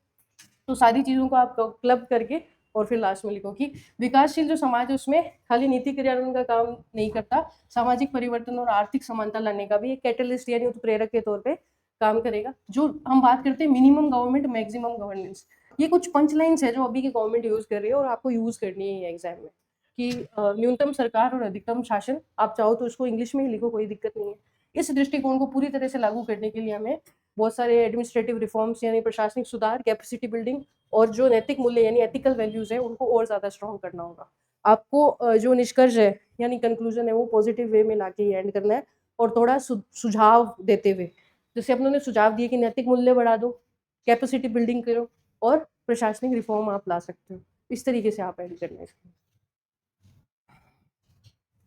Speaker 1: तो सारी चीज़ों को आप क्लब करके और फिर लास्ट में लिखो कि विकासशील जो समाज है उसमें खाली नीति क्रियान्वयन का काम नहीं करता, सामाजिक परिवर्तन और आर्थिक समानता लाने का भी एक कैटलिस्ट यानी उत्प्रेरक के तौर पे काम करेगा। जो हम बात करते हैं मिनिमम गवर्नमेंट मैक्सिमम गवर्नेंस, ये कुछ पंच लाइन्स है जो अभी की गवर्नमेंट यूज कर रही है और आपको यूज करनी है एग्जाम में, कि न्यूनतम सरकार और अधिकतम शासन, आप चाहो तो उसको इंग्लिश में ही लिखो, कोई दिक्कत नहीं है। इस दृष्टिकोण को पूरी तरह से लागू करने के लिए हमें बहुत सारे एडमिनिस्ट्रेटिव रिफॉर्म्स यानी प्रशासनिक सुधार, कैपेसिटी बिल्डिंग, और जो नैतिक मूल्य यानी एथिकल वैल्यूज है उनको और ज़्यादा स्ट्रॉन्ग करना होगा। आपको जो निष्कर्ष है यानी कंक्लूजन है वो पॉजिटिव वे में लाके ही एंड करना है, और थोड़ा सुझाव देते हुए, जैसे अपनों ने सुझाव दिए कि नैतिक मूल्य बढ़ा दो, कैपेसिटी बिल्डिंग करो, और प्रशासनिक रिफॉर्म आप ला सकते हो, इस तरीके से आप एंड करना है।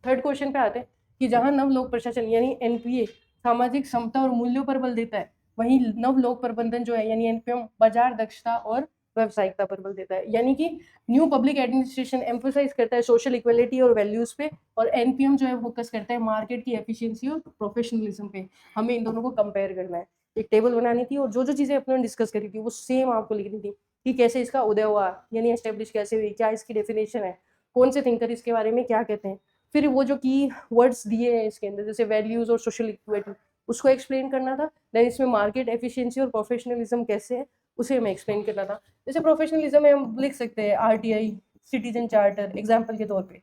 Speaker 1: थर्ड क्वेश्चन पे आते हैं कि जहां नव लोक प्रशासन यानी एनपीए सामाजिक समता और मूल्यों पर बल देता है, वहीं नव लोक प्रबंधन जो है यानी एनपीएम बाजार दक्षता और व्यावसायिकता पर बल देता है। यानी कि न्यू पब्लिक एडमिनिस्ट्रेशन एम्फोसाइज करता है सोशल इक्वलिटी और वैल्यूज पे, और एनपीएम जो है फोकस करता है मार्केट की एफिशिएंसी और प्रोफेशनलिज्म पे। हमें इन दोनों को कंपेयर करना है, एक टेबल बनानी थी, और जो जो चीजें अपने डिस्कस करी थी वो सेम आपको लिखनी थी, कि कैसे इसका उदय हुआ यानी एस्टेब्लिश कैसे हुई, क्या इसकी डेफिनेशन है, कौन से थिंकर इसके बारे में क्या कहते हैं, फिर वो जो की वर्ड्स दिए हैं इसके अंदर जैसे वैल्यूज और सोशल इक्विटी, उसको एक्सप्लेन करना था। देन इसमें मार्केट एफिशिएंसी और प्रोफेशनलिज्म कैसे है उसे हमें एक्सप्लेन करना था। जैसे प्रोफेशनलिज्म में हम लिख सकते हैं आरटीआई, सिटीजन चार्टर एग्जाम्पल के तौर पे।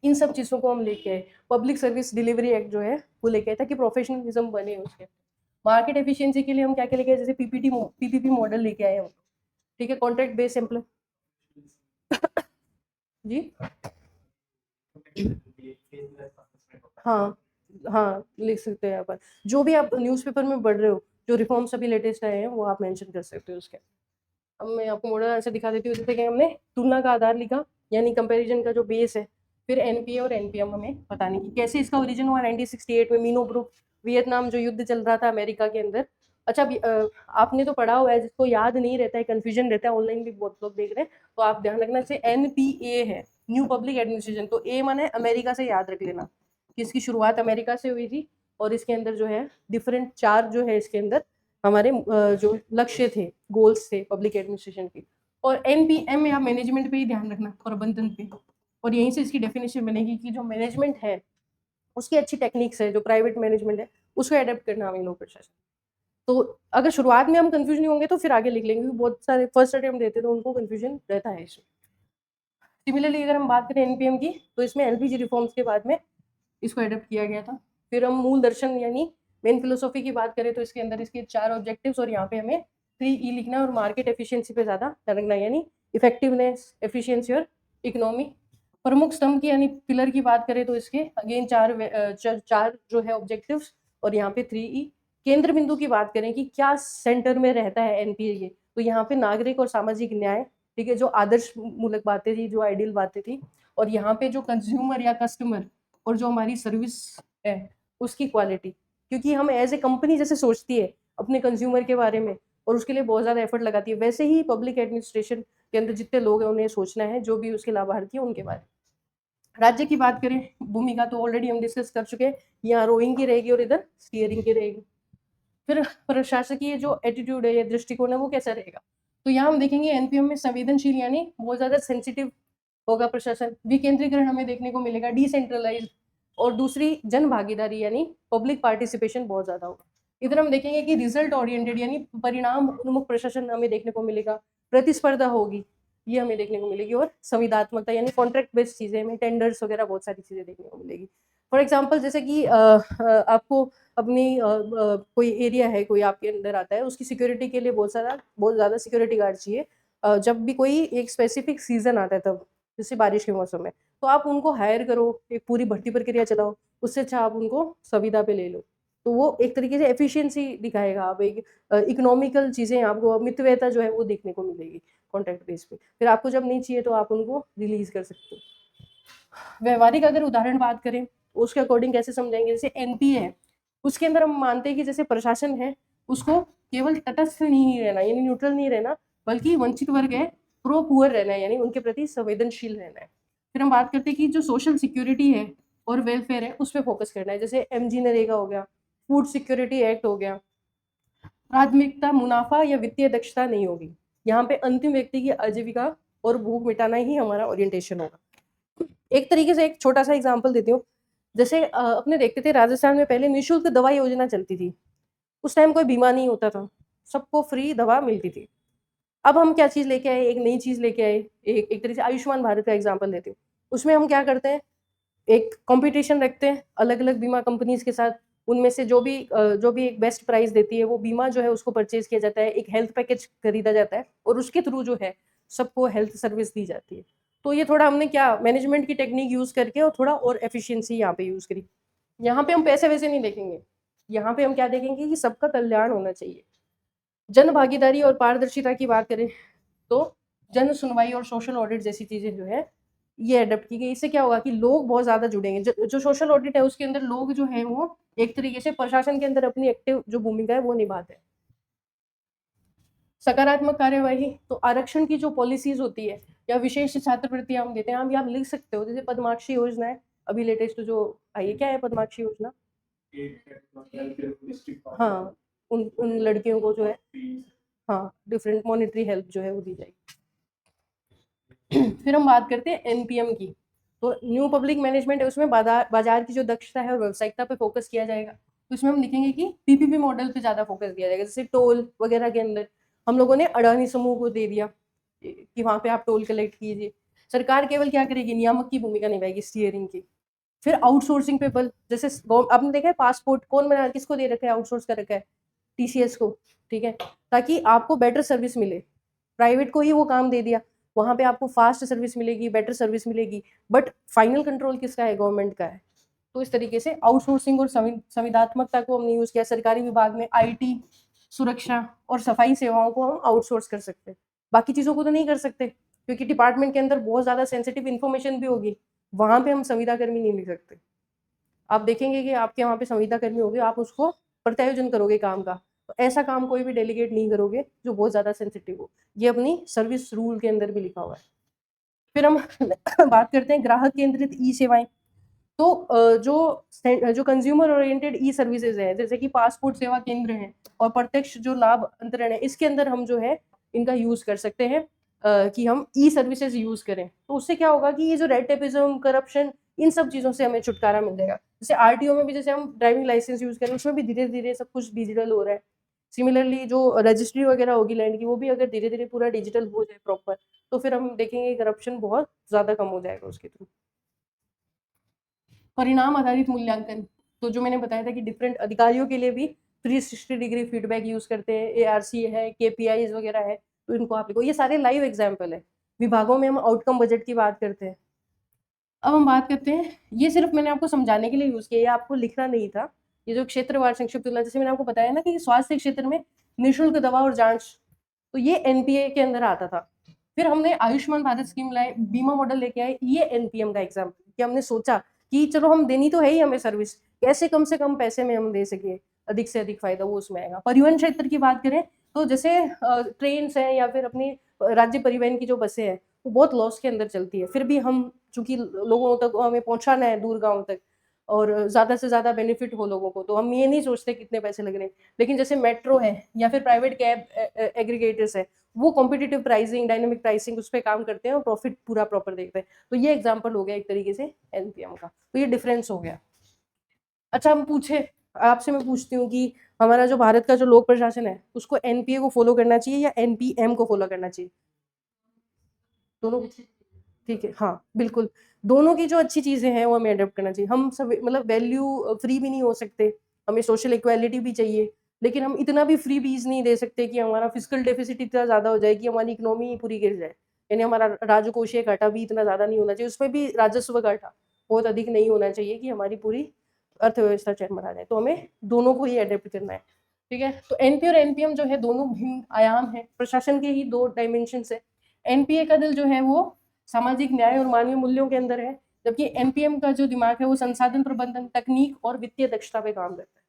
Speaker 1: इन सब चीज़ों को हम लेके आए। पब्लिक सर्विस डिलीवरी एक्ट जो है वो लेके आए ताकि प्रोफेशनलिज्म बने उसके। मार्केट एफिशिएंसी के लिए हम क्या क्या लेके आए, जैसे पीपीपी मॉडल लेके आए हम, ठीक है, कॉन्ट्रैक्ट बेस्ड एम्प्लॉय। जी हाँ, हाँ, लिख सकते हैं अपन। जो भी आप न्यूज़पेपर में पढ़ रहे हो, जो रिफॉर्म्स अभी लेटेस्ट आए हैं, वो आप मेंशन कर सकते हो उसके। अब मैं आपको मॉडल आंसर दिखा देती हूँ, जैसे कि हमने तुलना का आधार लिखा, यानी कंपैरिजन का जो बेस है। फिर एनपीए और एनपीएम हमें बताने की कैसे इसका ओरिजिन हुआ 1968 में मीनो ब्रुक, वियतनाम जो युद्ध चल रहा था अमेरिका के अंदर। अच्छा आपने तो पढ़ा हुआ है, जिसको याद नहीं रहता है, कंफ्यूजन रहता है, ऑनलाइन भी बहुत लोग देख रहे हैं, तो आप ध्यान रखना से एनपीए है, न्यू पब्लिक एडमिनिस्ट्रेशन। तो ए माने अमेरिका से, याद रख लेना कि इसकी शुरुआत अमेरिका से हुई थी। और इसके अंदर जो है डिफरेंट चार जो है इसके अंदर हमारे जो लक्ष्य थे, गोल्स थे पब्लिक एडमिनिस्ट्रेशन के। और एनपीएम या मैनेजमेंट पे ही ध्यान रखना, प्रबंधन पे। और यहीं से इसकी डेफिनेशन बनेगी कि जो मैनेजमेंट है उसकी अच्छी टेक्निक्स है, जो प्राइवेट मैनेजमेंट है उसको अडेप्ट करना हमें लोग प्रशासन। तो अगर शुरुआत में हम कंफ्यूज नहीं होंगे तो फिर आगे लिख लेंगे, क्योंकि बहुत सारे फर्स्ट अटेम्प्ट देते तो उनको कंफ्यूजन रहता है इसमें। सिमिलरली अगर हम बात करें एनपीएम की, तो इसमें एलपीजी रिफॉर्म्स के बाद में इसको अडेप्ट किया गया था। फिर हम मूल दर्शन यानी मेन फिलोसॉफी की बात करें, तो इसके अंदर इसके 4 ऑब्जेक्टिव्स, और यहाँ पे हमें 3E लिखना है, और मार्केट एफिशिएंसी पे ज़्यादा ध्यान रखना है, यानी इफेक्टिवनेस, एफिशिएंसी और इकोनॉमी। प्रमुख स्तंभ की यानी पिलर की बात करें तो इसके अगेन चार जो है ऑब्जेक्टिव्स, और यहाँ पे 3E। केंद्र बिंदु की बात करें कि क्या सेंटर में रहता है एनपीए के, तो यहाँ पे नागरिक और सामाजिक न्याय, ठीक है, जो आदर्श मूलक बातें थी, जो आइडियल बातें थी। और यहाँ पे जो कंज्यूमर या कस्टमर और जो हमारी सर्विस है उसकी क्वालिटी, क्योंकि हम एज ए कंपनी जैसे सोचती है अपने कंज्यूमर के बारे में और उसके लिए बहुत ज़्यादा एफर्ट लगाती है, वैसे ही पब्लिक एडमिनिस्ट्रेशन के अंदर जितने लोग हैं उन्हें सोचना है, जो भी उसके लाभार्थी हैं उनके बारे में। राज्य की बात करें, भूमिका तो ऑलरेडी हम डिस्कस कर चुके हैं, यहाँ रोइंग की रहेगी और इधर स्टीयरिंग की रहेगी। फिर प्रशासकीय जो एटीट्यूड है या दृष्टिकोण है वो कैसा रहेगा, तो यहाँ हम देखेंगे एनपीएम में संवेदनशील यानी बहुत ज़्यादा सेंसिटिव होगा प्रशासन, विकेंद्रीकरण हमें देखने को मिलेगा, डिसेंट्रलाइज, और दूसरी जन भागीदारी यानी पब्लिक पार्टिसिपेशन बहुत ज्यादा होगा। इधर हम देखेंगे कि रिजल्ट ओरिएंटेड यानी परिणाम उन्मुख प्रशासन हमें देखने को मिलेगा, प्रतिस्पर्धा होगी ये हमें देखने को मिलेगी, और संविदात्मकता यानी कॉन्ट्रैक्ट बेस्ड चीजें हमें टेंडर्स वगैरह बहुत सारी चीजें देखने को मिलेगी। फॉर एग्जाम्पल जैसे कि आपको अपनी कोई एरिया है, कोई आपके अंदर आता है, उसकी सिक्योरिटी के लिए बहुत ज़्यादा सिक्योरिटी गार्ड चाहिए। जब भी कोई एक स्पेसिफिक सीजन आता है तब, जैसे बारिश के मौसम में, तो आप उनको हायर करो, एक पूरी भर्ती प्रक्रिया चलाओ, उससे अच्छा आप उनको संविदा पे ले लो। तो वो एक तरीके से एफिशिएंसी दिखाएगा, आप एक इकोनॉमिकल चीज़ें, आपको मितव्ययता जो है वो देखने को मिलेगी कॉन्ट्रैक्ट बेस पे। फिर आपको जब नहीं चाहिए तो आप उनको रिलीज कर सकते हो। व्यवहारिक अगर उदाहरण बात करें उसके अकॉर्डिंग कैसे समझाएंगे, जैसे एनपीए है उसके अंदर हम मानते हैं कि जैसे प्रशासन है उसको केवल तटस्थ नहीं रहना यानी न्यूट्रल नहीं रहना, बल्कि वंचित वर्ग है प्रो पुअर रहना है, यानी उनके प्रति संवेदनशील रहना है। फिर हम बात करते हैं कि जो सोशल सिक्योरिटी है और वेलफेयर है उस पर फोकस करना है, जैसे एमजी नरेगा हो गया, फूड सिक्योरिटी एक्ट हो गया। प्राथमिकता मुनाफा या वित्तीय दक्षता नहीं होगी, यहाँ पे अंतिम व्यक्ति की आजीविका और भूख मिटाना ही हमारा ओरिएंटेशन होगा। एक तरीके से एक छोटा सा एग्जांपल देती हूँ, जैसे अपने देखते थे राजस्थान में पहले निःशुल्क दवा योजना चलती थी। उस टाइम कोई बीमा नहीं होता था, सबको फ्री दवा मिलती थी। अब हम क्या चीज़ लेके आए, एक नई चीज़ लेके आए, एक तरीके से आयुष्मान भारत का एग्जांपल देती हूँ। उसमें हम क्या करते हैं, एक कंपटीशन रखते हैं अलग अलग बीमा कंपनीज के साथ, उनमें से जो भी एक बेस्ट प्राइस देती है वो बीमा जो है उसको परचेज किया जाता है, एक हेल्थ पैकेज खरीदा जाता है और उसके थ्रू जो है सबको हेल्थ सर्विस दी जाती है। तो ये थोड़ा हमने क्या मैनेजमेंट की टेक्निक यूज करके और थोड़ा और एफिशिएंसी यहाँ पे यूज करी। यहाँ पे हम पैसे वैसे नहीं देखेंगे, यहाँ पे हम क्या देखेंगे कि सबका कल्याण होना चाहिए। जन भागीदारी और पारदर्शिता की बात करें तो जन सुनवाई और सोशल ऑडिट जैसी चीजें जो है ये अडेप्ट की गई। इससे क्या होगा कि लोग बहुत ज्यादा जुड़ेंगे। जो सोशल ऑडिट है उसके अंदर लोग जो है वो एक तरीके से प्रशासन के अंदर अपनी एक्टिव जो भूमिका है वो निभाते हैं। सकारात्मक कार्यवाही तो आरक्षण की जो पॉलिसीज होती है या विशेष छात्रवृत्ति हम देते हैं, हम यहाँ लिख सकते हो, जैसे पद्माक्षी योजना है अभी लेटेस्ट जो आई है। क्या है पद्माक्षी योजना? हाँ, उन लड़कियों को जो है हाँ डिफरेंट मॉनिटरी हेल्प जो है वो दी जाएगी। फिर हम बात करते हैं एनपीएम की, तो न्यू पब्लिक मैनेजमेंट है, उसमें बाजार की जो दक्षता है और व्यावसायिकता पे फोकस किया जाएगा। तो इसमें हम लिखेंगे कि पीपीपी मॉडल पे ज्यादा फोकस किया जाएगा, जैसे टोल वगैरह के अंदर हम लोगों ने अडानी समूह को दे दिया कि वहां पे आप टोल कलेक्ट कीजिए। सरकार केवल क्या करेगी, नियामक की भूमिका निभाएगी, स्टीयरिंग की। फिर आउटसोर्सिंग पे बल, जैसे आपने देखा है पासपोर्ट कौन बना, किसको दे रखा है, आउटसोर्स कर रखा है, टीसीएस को, ठीक है, ताकि आपको बेटर सर्विस मिले। प्राइवेट को ही वो काम दे दिया, वहां पे आपको फास्ट सर्विस मिलेगी, बेटर सर्विस मिलेगी, बट फाइनल कंट्रोल किसका है, गवर्नमेंट का है। तो इस तरीके से आउटसोर्सिंग और संविदात्मकता को हमने यूज किया। सरकारी विभाग में आईटी, सुरक्षा और सफाई सेवाओं को हम आउटसोर्स कर सकते हैं, बाकी चीजों को तो नहीं कर सकते, क्योंकि डिपार्टमेंट के अंदर बहुत ज्यादा सेंसिटिव इन्फॉर्मेशन भी होगी, वहां पे हम संविदा कर्मी नहीं लिख सकते। आप देखेंगे कि आपके वहां पे संविदा कर्मी होगे, आप उसको प्रत्यायोजन करोगे काम का, तो ऐसा काम कोई भी डेलीगेट नहीं करोगे जो बहुत ज्यादा सेंसिटिव हो। ये अपनी सर्विस रूल के अंदर भी लिखा हुआ है। फिर हम बात करते हैं ग्राहक केंद्रित ई सेवाएं। तो जो कंज्यूमर ओरिएंटेड ई सर्विसेज है, जैसे कि पासपोर्ट सेवा केंद्र है और प्रत्यक्ष जो लाभ अंतरण है, इसके अंदर हम जो है इनका यूज कर सकते हैं, कि हम ई सर्विसेज यूज करें। तो उससे क्या होगा कि ये जो रेड टेपिज्म, करप्शन, इन सब चीजों से हमें छुटकारा मिल जाएगा। जैसे आरटीओ में भी जैसे हम ड्राइविंग लाइसेंस यूज करें, उसमें भी धीरे धीरे सब कुछ डिजिटल हो रहा है। सिमिलरली जो रजिस्ट्री वगैरह होगी लैंड की, वो भी अगर धीरे धीरे पूरा डिजिटल हो जाए प्रॉपर, तो फिर हम देखेंगे करप्शन बहुत ज्यादा कम हो जाएगा उसके थ्रू। परिणाम आधारित मूल्यांकन, तो जो मैंने बताया था कि डिफरेंट अधिकारियों के लिए भी 360 डिग्री फीडबैक यूज करते हैं, एआरसी है, केपीआईज वगैरह है, तो इनको आप लिखो। ये सारे लाइव एग्जाम्पल है। विभागों में हम आउटकम बजट की बात करते हैं। अब हम बात करते हैं, ये सिर्फ मैंने आपको समझाने के लिए यूज किया, ये आपको लिखना नहीं था। ये जो क्षेत्रवार संक्षिप्त तुलना, जैसे मैंने आपको बताया ना कि स्वास्थ्य क्षेत्र में निःशुल्क दवा और जांच, तो ये एनपीए के अंदर आता था। फिर हमने आयुष्मान भारत स्कीम लाए, बीमा मॉडल लेके आए, ये एनपीएम का एग्जाम्पल, कि हमने सोचा कि चलो हम देनी तो है ही हमें सर्विस, कैसे कम से कम पैसे में हम दे सके, अधिक से अधिक फायदा, वो उसमें आएगा। परिवहन क्षेत्र की बात करें तो जैसे ट्रेन है या फिर अपनी राज्य परिवहन की जो बसें हैं, वो बहुत लॉस के अंदर चलती है, फिर भी हम चूंकि लोगों तक हमें पहुंचाना है, दूर गाँव तक, और ज्यादा से ज्यादा बेनिफिट हो लोगों को, तो हम ये नहीं सोचते कितने पैसे लग रहे हैं। लेकिन जैसे मेट्रो है या फिर प्राइवेट कैब एग्रीगेटर्स है, वो कॉम्पिटिटिव प्राइसिंग, डायनेमिक प्राइसिंग, उस पर काम करते हैं और प्रॉफिट पूरा प्रॉपर देखते हैं। तो ये एग्जाम्पल हो गया एक तरीके से एनपीएम का, तो ये डिफरेंस हो गया। अच्छा, हम पूछे, आपसे मैं पूछती हूँ कि हमारा जो भारत का जो लोक प्रशासन है, उसको एनपीए को फॉलो करना चाहिए या एनपीएम को फॉलो करना चाहिए? दोनों, ठीक है, हाँ बिल्कुल, दोनों की जो अच्छी चीजें हैं वो हमें अडॉप्ट करना चाहिए। हम सब मतलब वैल्यू फ्री भी नहीं हो सकते, हमें सोशल इक्वालिटी भी चाहिए, लेकिन हम इतना भी फ्री बीज नहीं दे सकते कि हमारा फिजिकल डेफिसिट इतना ज्यादा हो जाए कि हमारी इकोनॉमी पूरी गिर जाए। यानी हमारा राजकोषीय घाटा भी इतना ज्यादा नहीं होना चाहिए, उसमें भी राजस्व घाटा बहुत अधिक नहीं होना चाहिए कि हमारी पूरी अर्थव्यवस्था चरमरा जाए। तो हमें दोनों को ही अडेप्ट करना है, ठीक है। तो एनपी और एनपीएम जो है दोनों भिन्न आयाम है, प्रशासन के ही दो डायमेंशन है। एनपीए का दिल जो है वो सामाजिक न्याय और मानवीय मूल्यों के अंदर है, जबकि एनपीएम का जो दिमाग है वो संसाधन प्रबंधन, तकनीक और वित्तीय दक्षता पे काम करता है।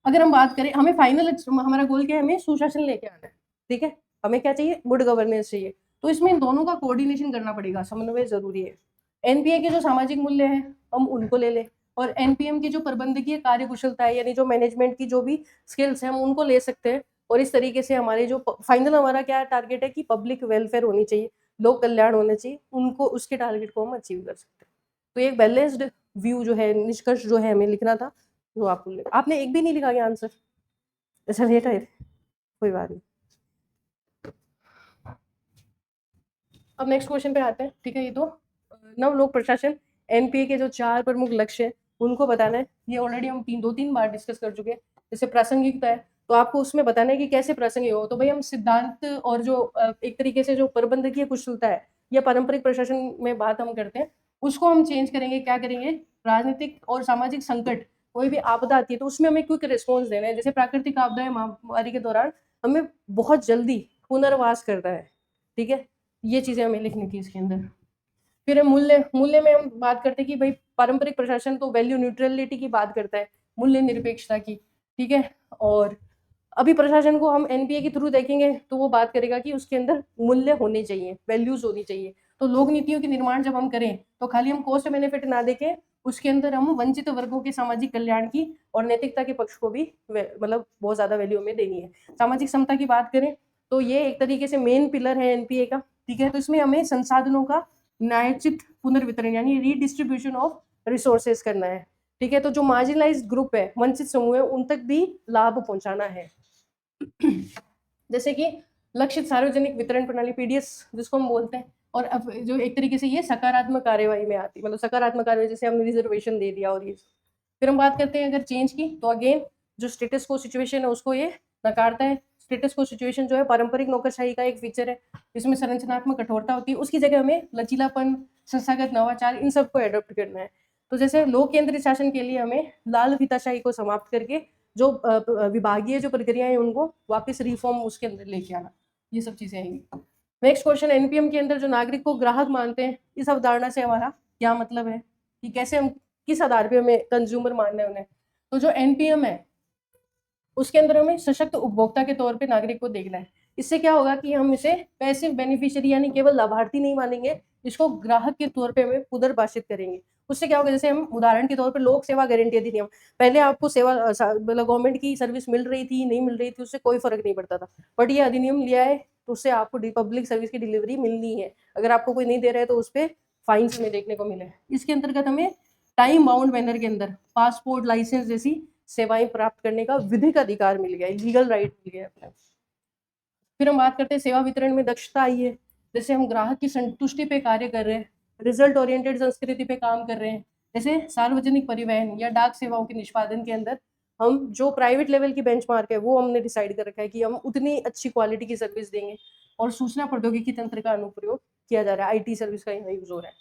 Speaker 1: अगर हम बात करें, हमें फाइनल हमारा गोल क्या है, हमें सुशासन लेके आना है, ठीक है, हमें क्या चाहिए, गुड गवर्नेंस चाहिए। तो इसमें इन दोनों का कोऑर्डिनेशन करना पड़ेगा, समन्वय जरूरी है। एनपीए के जो सामाजिक मूल्य हैं हम उनको ले लें, और एनपीएम की जो प्रबंधकीय कार्य कुशलता है, यानी जो मैनेजमेंट की जो भी स्किल्स हैं, हम उनको ले सकते हैं। और इस तरीके से हमारे जो फाइनल हमारा क्या टारगेट है कि पब्लिक वेलफेयर होनी चाहिए, लोक कल्याण होना चाहिए, उनको उसके टारगेट को हम अचीव कर सकते हैं। तो एक बैलेंस्ड व्यू जो है, निष्कर्ष जो है हमें लिखना था, वो आपने एक भी नहीं लिखा, क्या आंसर? अच्छा लेट है, कोई बात नहीं। अब नेक्स्ट क्वेश्चन पे आते हैं, ठीक है। ये तो नव लोक प्रशासन एनपीए के जो 4 प्रमुख लक्ष्य है उनको बताना है। ये ऑलरेडी हम 2-3 बार डिस्कस कर चुके हैं। जैसे प्रासंगिकता है, तो आपको उसमें बताना है कि कैसे प्रासंगिक हो। तो भाई हम सिद्धांत और जो एक तरीके से जो प्रबंधकीय कुशलता है या पारंपरिक प्रशासन में बात हम करते हैं, उसको हम चेंज करेंगे। क्या करेंगे, राजनीतिक और सामाजिक संकट, कोई भी आपदा आती है तो उसमें हमें क्विक रिस्पॉन्स देना है। जैसे प्राकृतिक आपदाएं, महामारी के दौरान हमें बहुत जल्दी पुनर्वास करना है, ठीक है। ये चीजें हमें लिखनी थी इसके अंदर। फिर मूल्य, मूल्य में हम बात करते हैं कि भाई पारंपरिक प्रशासन तो वैल्यू न्यूट्रलिटी की बात करता है, मूल्य निरपेक्षता की, ठीक है। और अभी प्रशासन को हम एनपीए के थ्रू देखेंगे तो वो बात करेगा कि उसके अंदर मूल्य होने चाहिए, वैल्यूज होनी चाहिए। तो लोक नीतियों के निर्माण जब हम करें तो खाली हम कॉस्ट बेनिफिट ना देखें, उसके अंदर हम वंचित वर्गों के सामाजिक कल्याण की और नैतिकता के पक्ष को भी मतलब बहुत ज्यादा वैल्यू हमें देनी है। सामाजिक समता की बात करें तो ये एक तरीके से मेन पिलर है एनपीए का, ठीक है। तो इसमें हमें संसाधनों का न्यायोचित पुनर्वितरण यानी रीडिस्ट्रीब्यूशन ऑफ रिसोर्सेज करना है, ठीक है। तो जो मार्जिनलाइज्ड ग्रुप है, वंचित समूह है, उन तक भी लाभ पहुंचाना है। जैसे कि लक्षित सार्वजनिक वितरण प्रणाली, पीडीएस जिसको हम बोलते हैं, और अब जो एक तरीके से ये सकारात्मक कार्यवाही में आती है, मतलब सकारात्मक कार्यवाही जैसे हमने रिजर्वेशन दे दिया और ये। फिर हम बात करते हैं अगर चेंज की, तो अगेन जो स्टेटस को सिचुएशन है उसको ये नकारता है। स्टेटस को सिचुएशन जो है पारंपरिक नौकरशाही का एक फीचर है, इसमें संरचनात्मक कठोरता होती है, उसकी जगह हमें लचीलापन, संस्थागत नवाचार, इन सबको एडॉप्ट करना है। तो जैसे लोक केंद्रित शासन के लिए हमें लाल फीताशाही को समाप्त करके जो विभागीय जो प्रक्रियाएं हैं उनको वापस रिफॉर्म उसके अंदर लेके आना, ये सब चीजें आएंगी। नेक्स्ट क्वेश्चन, एनपीएम के अंदर जो नागरिक को ग्राहक मानते हैं, इस अवधारणा से हमारा क्या मतलब है कि कैसे हम किस आधार पे हमें कंज्यूमर मानना है उन्हें। तो जो एनपीएम है उसके अंदर हमें सशक्त उपभोक्ता के तौर पे नागरिक को देखना है। इससे क्या होगा कि हम इसे पैसिव बेनिफिशियरी यानी केवल लाभार्थी नहीं मानेंगे, इसको ग्राहक के तौर पे हमें पुनर्भाषित करेंगे। उससे क्या होगा, जैसे हम उदाहरण के तौर पे लोक सेवा गारंटी अधिनियम, पहले आपको सेवा मतलब गवर्नमेंट की सर्विस मिल रही थी नहीं मिल रही थी उससे कोई फर्क नहीं पड़ता था, बट ये अधिनियम लिया है तो उससे आपको पब्लिक सर्विस की डिलीवरी मिलनी है। अगर आपको कोई नहीं दे रहा है तो उस पर फाइन हमें देखने को मिले। इसके अंतर्गत हमें टाइम बाउंड मैनर के अंदर पासपोर्ट, लाइसेंस जैसी सेवाएं प्राप्त करने का विधिक अधिकार मिल गया, लीगल राइट मिल गया अपने। फिर हम बात करते हैं सेवा वितरण में दक्षता आई है, जैसे हम ग्राहक की संतुष्टि पे कार्य कर रहे हैं, रिजल्ट ओरिएंटेड संस्कृति पे काम कर रहे हैं। जैसे सार्वजनिक परिवहन या डाक सेवाओं के निष्पादन के अंदर हम जो प्राइवेट लेवल की बेंचमार्क है वो हमने डिसाइड कर रखा है कि हम उतनी अच्छी क्वालिटी की सर्विस देंगे, और सूचना प्रौद्योगिकी तंत्र का अनुप्रयोग किया जा रहा है, आईटी सर्विस का यहाँ यूज हो रहा है।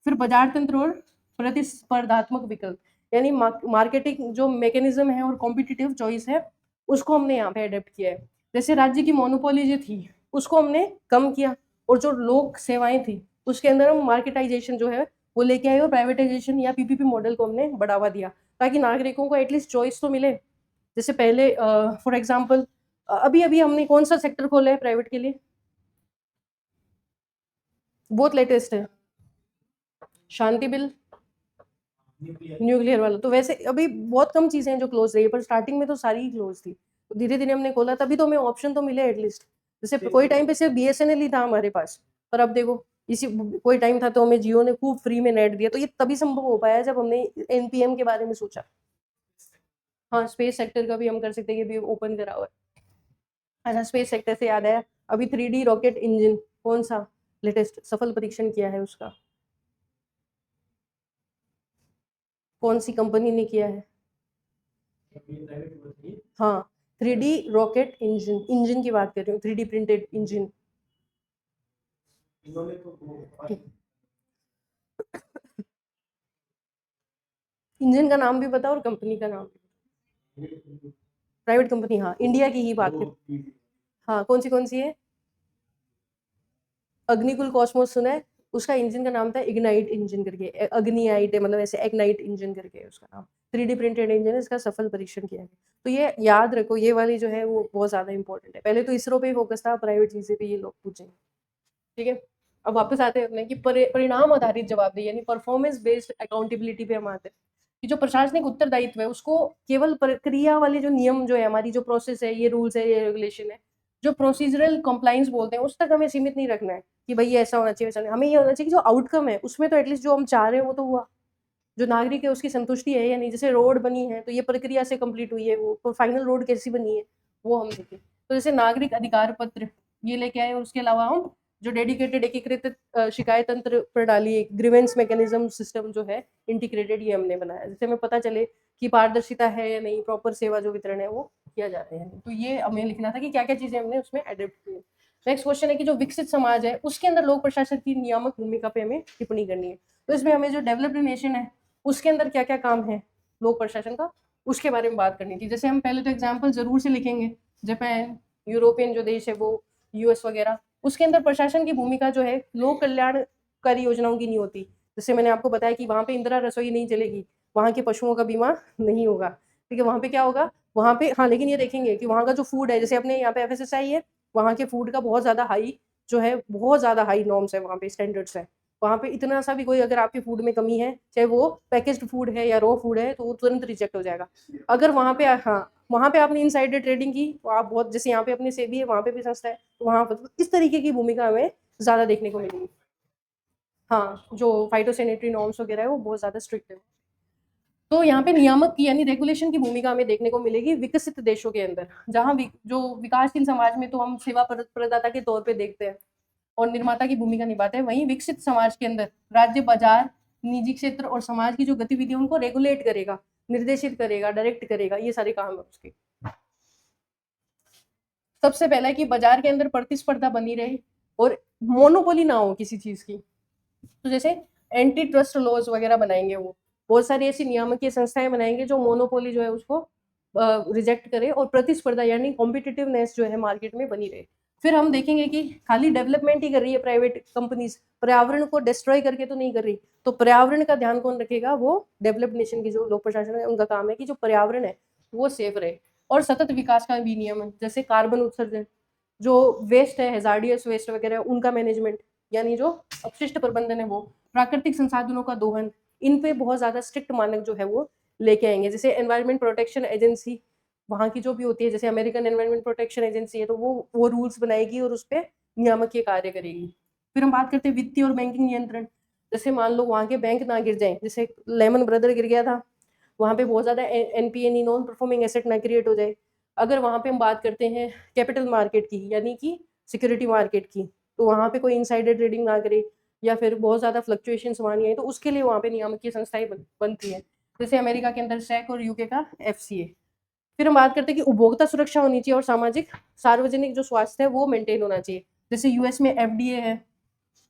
Speaker 1: फिर बाजार तंत्र और प्रतिस्पर्धात्मक विकल्प, यानी मार्केटिंग जो मैकेनिज्म है और कॉम्पिटिटिव चॉइस है उसको हमने यहाँ पे अडेप्ट किया है। जैसे राज्य की मोनोपोली जो थी उसको हमने कम किया, और जो लोक सेवाएं थी उसके अंदर हम मार्केटाइजेशन जो है वो लेके आए, और प्राइवेटाइजेशन या पीपीपी मॉडल को हमने बढ़ावा दिया ताकि नागरिकों को एटलीस्ट चॉइस तो मिले। जैसे पहले फॉर एग्जाम्पल अभी अभी हमने कौन सा सेक्टर खोला है प्राइवेट के लिए, बहुत लेटेस्ट है, शांति बिल, न्यूक्लियर वाला। तो वैसे अभी बहुत कम चीजें हैं जो क्लोज रही है, पर स्टार्टिंग में तो सारी ही क्लोज थी, तो धीरे धीरे हमने खोला, तभी तो हमें ऑप्शन तो मिले एटलीस्ट। जैसे कोई टाइम पे सिर्फ बीएसएनएल ही था हमारे पास, पर अब देखो इसी कोई टाइम था तो हमें जियो ने खूब फ्री में नेट दिया, तो ये तभी संभव हो पाया जब हमने एनपीएम के बारे में सोचा। हाँ, स्पेस सेक्टर का भी हम कर सकते हैं, ये भी ओपन करा हुआ है। अच्छा, स्पेस सेक्टर से याद आया, अभी 3D रॉकेट इंजन कौन सा लेटेस्ट सफल परीक्षण किया है उसका, कौन सी कंपनी ने किया है? हाँ, 3D रॉकेट इंजन, इंजन की बात कर रही हूँ, 3D प्रिंटेड इंजन। इंजन का नाम भी पता और कंपनी का नाम भी, प्राइवेट कंपनी, हाँ इंडिया की ही बात कर। हाँ, कौन सी है? अग्निकुल कॉस्मोस सुना है, उसका इंजन का नाम था इग्नाइट इंजन करके, अग्नियाइट है मतलब ऐसे इग्नाइट इंजन करके है उसका नाम। 3D प्रिंटेड इंजन, इसका सफल परीक्षण किया गया। तो ये याद रखो, ये वाली जो है वो बहुत ज्यादा इंपॉर्टेंट है। पहले तो इसरो पे फोकस था, प्राइवेट चीजें पे ये लोग पूछेंगे, ठीक है। अब वापस आते हैं अपने कि परिणाम आधारित जवाबदेही यानी परफॉर्मेंस बेस्ड अकाउंटेबिलिटी पे हम आते हैं कि जो प्रशासनिक उत्तरदायित्व है उसको केवल प्रक्रिया वाले जो नियम जो है, हमारी जो प्रोसेस है, ये रूल्स है, ये रेगुलेशन है, जो प्रोसीजरल कंप्लाइंस बोलते हैं, उस तक हमें सीमित नहीं रखना है कि भाई ये ऐसा होना चाहिए वैसा नहीं। हमें ये होना चाहिए कि जो आउटकम है उसमें तो एटलीस्ट जो हम चाह रहे हैं वो तो हुआ, जो नागरिक है उसकी संतुष्टि है या नहीं। जैसे रोड बनी है तो ये प्रक्रिया से कंप्लीट हुई है, वो फाइनल रोड कैसी बनी है वो हम देखें। तो जैसे नागरिक अधिकार पत्र ये लेके आए, और उसके अलावा हम जो डेडिकेटेड एकीकृत शिकायत तंत्र प्रणाली, ग्रीवेंस मैकेनिज्म सिस्टम जो है इंटीग्रेटेड, ये हमने बनाया, जिससे हमें पता चले कि पारदर्शिता है या नहीं, प्रॉपर सेवा जो वितरण है वो किया जा रहा है। तो ये हमें लिखना था कि क्या क्या चीजें हमने उसमें एडेप्ट की। नेक्स्ट क्वेश्चन है कि जो विकसित समाज है उसके अंदर लोक प्रशासन की नियामक भूमिका पे हमें टिप्पणी करनी है। तो इसमें हमें जो डेवलप्ड नेशन है उसके अंदर क्या क्या काम है लोक प्रशासन का, उसके बारे में बात करनी थी। जैसे हम पहले तो एग्जाम्पल जरूर से लिखेंगे, जापान, यूरोपियन जो देश है वो, यूएस वगैरह, उसके अंदर प्रशासन की भूमिका जो है लोक कल्याणकारी योजनाओं की नहीं होती। जैसे मैंने आपको बताया कि वहां पे इंदिरा रसोई नहीं चलेगी, वहां के पशुओं का बीमा नहीं होगा, ठीक है। वहां पे क्या होगा, वहां पे हाँ, लेकिन ये देखेंगे कि वहां का जो फूड है, जैसे अपने यहाँ पे एफएसएसआई है, वहां के फूड का बहुत ज्यादा हाई जो है, बहुत ज्यादा हाई नॉर्म्स है, वहां पे स्टैंडर्ड्स है। वहां पे इतना सा भी कोई अगर आपके फूड में कमी है, चाहे वो पैकेज्ड फूड है या रॉ फूड है, तो वो तुरंत रिजेक्ट हो जाएगा। अगर वहां पे हाँ, वहां पे आपने इनसाइडर ट्रेडिंग की तो आप बहुत, जैसे यहाँ पे अपने से भी है, वहां पे भी सस्ता है, तो वहां पर इस तरीके की भूमिका हमें ज्यादा देखने को मिलेगी। हाँ, जो फाइटोसैनिटरी नॉर्म्स वगैरह है वो बहुत ज्यादा स्ट्रिक्ट है। तो यहाँ पे नियामक की यानी रेगुलेशन की भूमिका हमें देखने को मिलेगी विकसित देशों के अंदर, जहाँ जो विकासशील समाज में तो हम सेवा प्रदाता के तौर पे देखते हैं, और निर्माता की भूमिका निभाता है, वहीं विकसित समाज के अंदर राज्य, बाजार, निजी क्षेत्र और समाज की जो गतिविधियों उनको रेगुलेट करेगा, निर्देशित करेगा, डायरेक्ट करेगा, ये सारे काम है उसके। सबसे पहला है कि बाजार के अंदर प्रतिस्पर्धा बनी रहे और मोनोपोली ना हो किसी चीज की। तो जैसे एंटी ट्रस्ट लॉज वगैरह बनाएंगे, वो बहुत सारी ऐसी नियामकीय संस्थाएं बनाएंगे जो मोनोपोली जो है उसको रिजेक्ट करे और प्रतिस्पर्धा यानी कॉम्पिटिटिवनेस जो है मार्केट में बनी रहे। फिर हम देखेंगे कि खाली डेवलपमेंट ही कर रही है प्राइवेट कंपनीज, पर्यावरण को डिस्ट्रॉय करके तो नहीं कर रही। तो पर्यावरण का ध्यान कौन रखेगा? वो डेवलप्ड नेशन की जो लोक प्रशासन है उनका काम है कि जो पर्यावरण है वो सेफ रहे। और सतत विकास का भी नियम है, जैसे कार्बन उत्सर्जन, जो वेस्ट है, हैजार्डियस वेस्ट वगैरह, उनका मैनेजमेंट यानी जो अपशिष्ट प्रबंधन है वो, प्राकृतिक संसाधनों का दोहन, इन पे बहुत ज्यादा स्ट्रिक्ट मानक जो है वो लेके आएंगे। जैसे एनवायरमेंट प्रोटेक्शन एजेंसी वहाँ की जो भी होती है, जैसे अमेरिकन एनवायरमेंट प्रोटेक्शन एजेंसी है, तो वो रूल्स बनाएगी और उस पर नियामकीय कार्य करेगी। फिर हम बात करते हैं वित्तीय और बैंकिंग नियंत्रण। जैसे मान लो वहाँ के बैंक ना गिर जाए, जैसे लेमन ब्रदर गिर गया था, वहाँ पे बहुत ज्यादा एनपीए नॉन परफॉर्मिंग एसेट ना क्रिएट हो जाए। अगर वहाँ पे हम बात करते हैं कैपिटल मार्केट की यानी कि सिक्योरिटी मार्केट की, तो वहाँ पे कोई इनसाइडर ट्रेडिंग ना करे या फिर बहुत ज्यादा फ्लक्चुएशंस वहाँ नहीं आए, तो उसके लिए वहाँ पे नियामकीय संस्थाएं बनती है, जैसे अमेरिका के अंदर सैक और यूके का एफसीए। फिर हम बात करते हैं कि उपभोक्ता सुरक्षा होनी चाहिए और सामाजिक सार्वजनिक जो स्वास्थ्य है वो मेंटेन होना चाहिए। जैसे यूएस में एफडीए है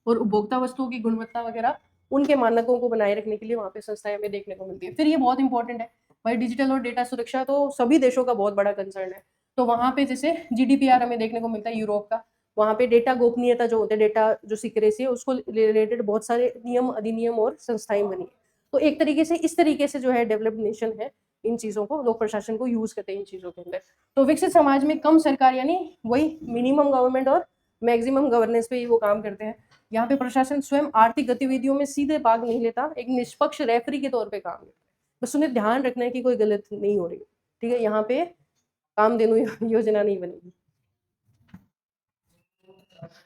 Speaker 1: और उपभोक्ता वस्तुओं की गुणवत्ता वगैरह उनके मानकों को बनाए रखने के लिए वहाँ पे संस्थाएं हमें देखने को मिलती है। फिर ये बहुत इंपॉर्टेंट है भाई, डिजिटल और डेटा सुरक्षा तो सभी देशों का बहुत बड़ा कंसर्न है। तो वहाँ पे जैसे जीडीपीआर हमें देखने को मिलता है यूरोप का, वहाँ पे डेटा गोपनीयता जो होते हैं, डेटा जो सिक्रेसी है, उसको रिलेटेड बहुत सारे नियम, अधिनियम और संस्थाएं बनी है। तो एक तरीके से इस तरीके से जो है डेवलप्ड नेशन है इन चीजों को, लोक प्रशासन को यूज करते हैं इन चीजों के अंदर। तो विकसित समाज में कम सरकार यानी वही मिनिमम गवर्नमेंट और मैक्सिमम गवर्नेंस पे ही वो काम करते हैं। यहाँ पे प्रशासन स्वयं आर्थिक गतिविधियों में सीधे भाग नहीं लेता, एक निष्पक्ष रेफरी के तौर पे काम करता है। बस उन्हें ध्यान रखना है कि कोई गलत नहीं हो रही, ठीक है, यहाँ पे कामधेनु योजना नहीं बनेगी।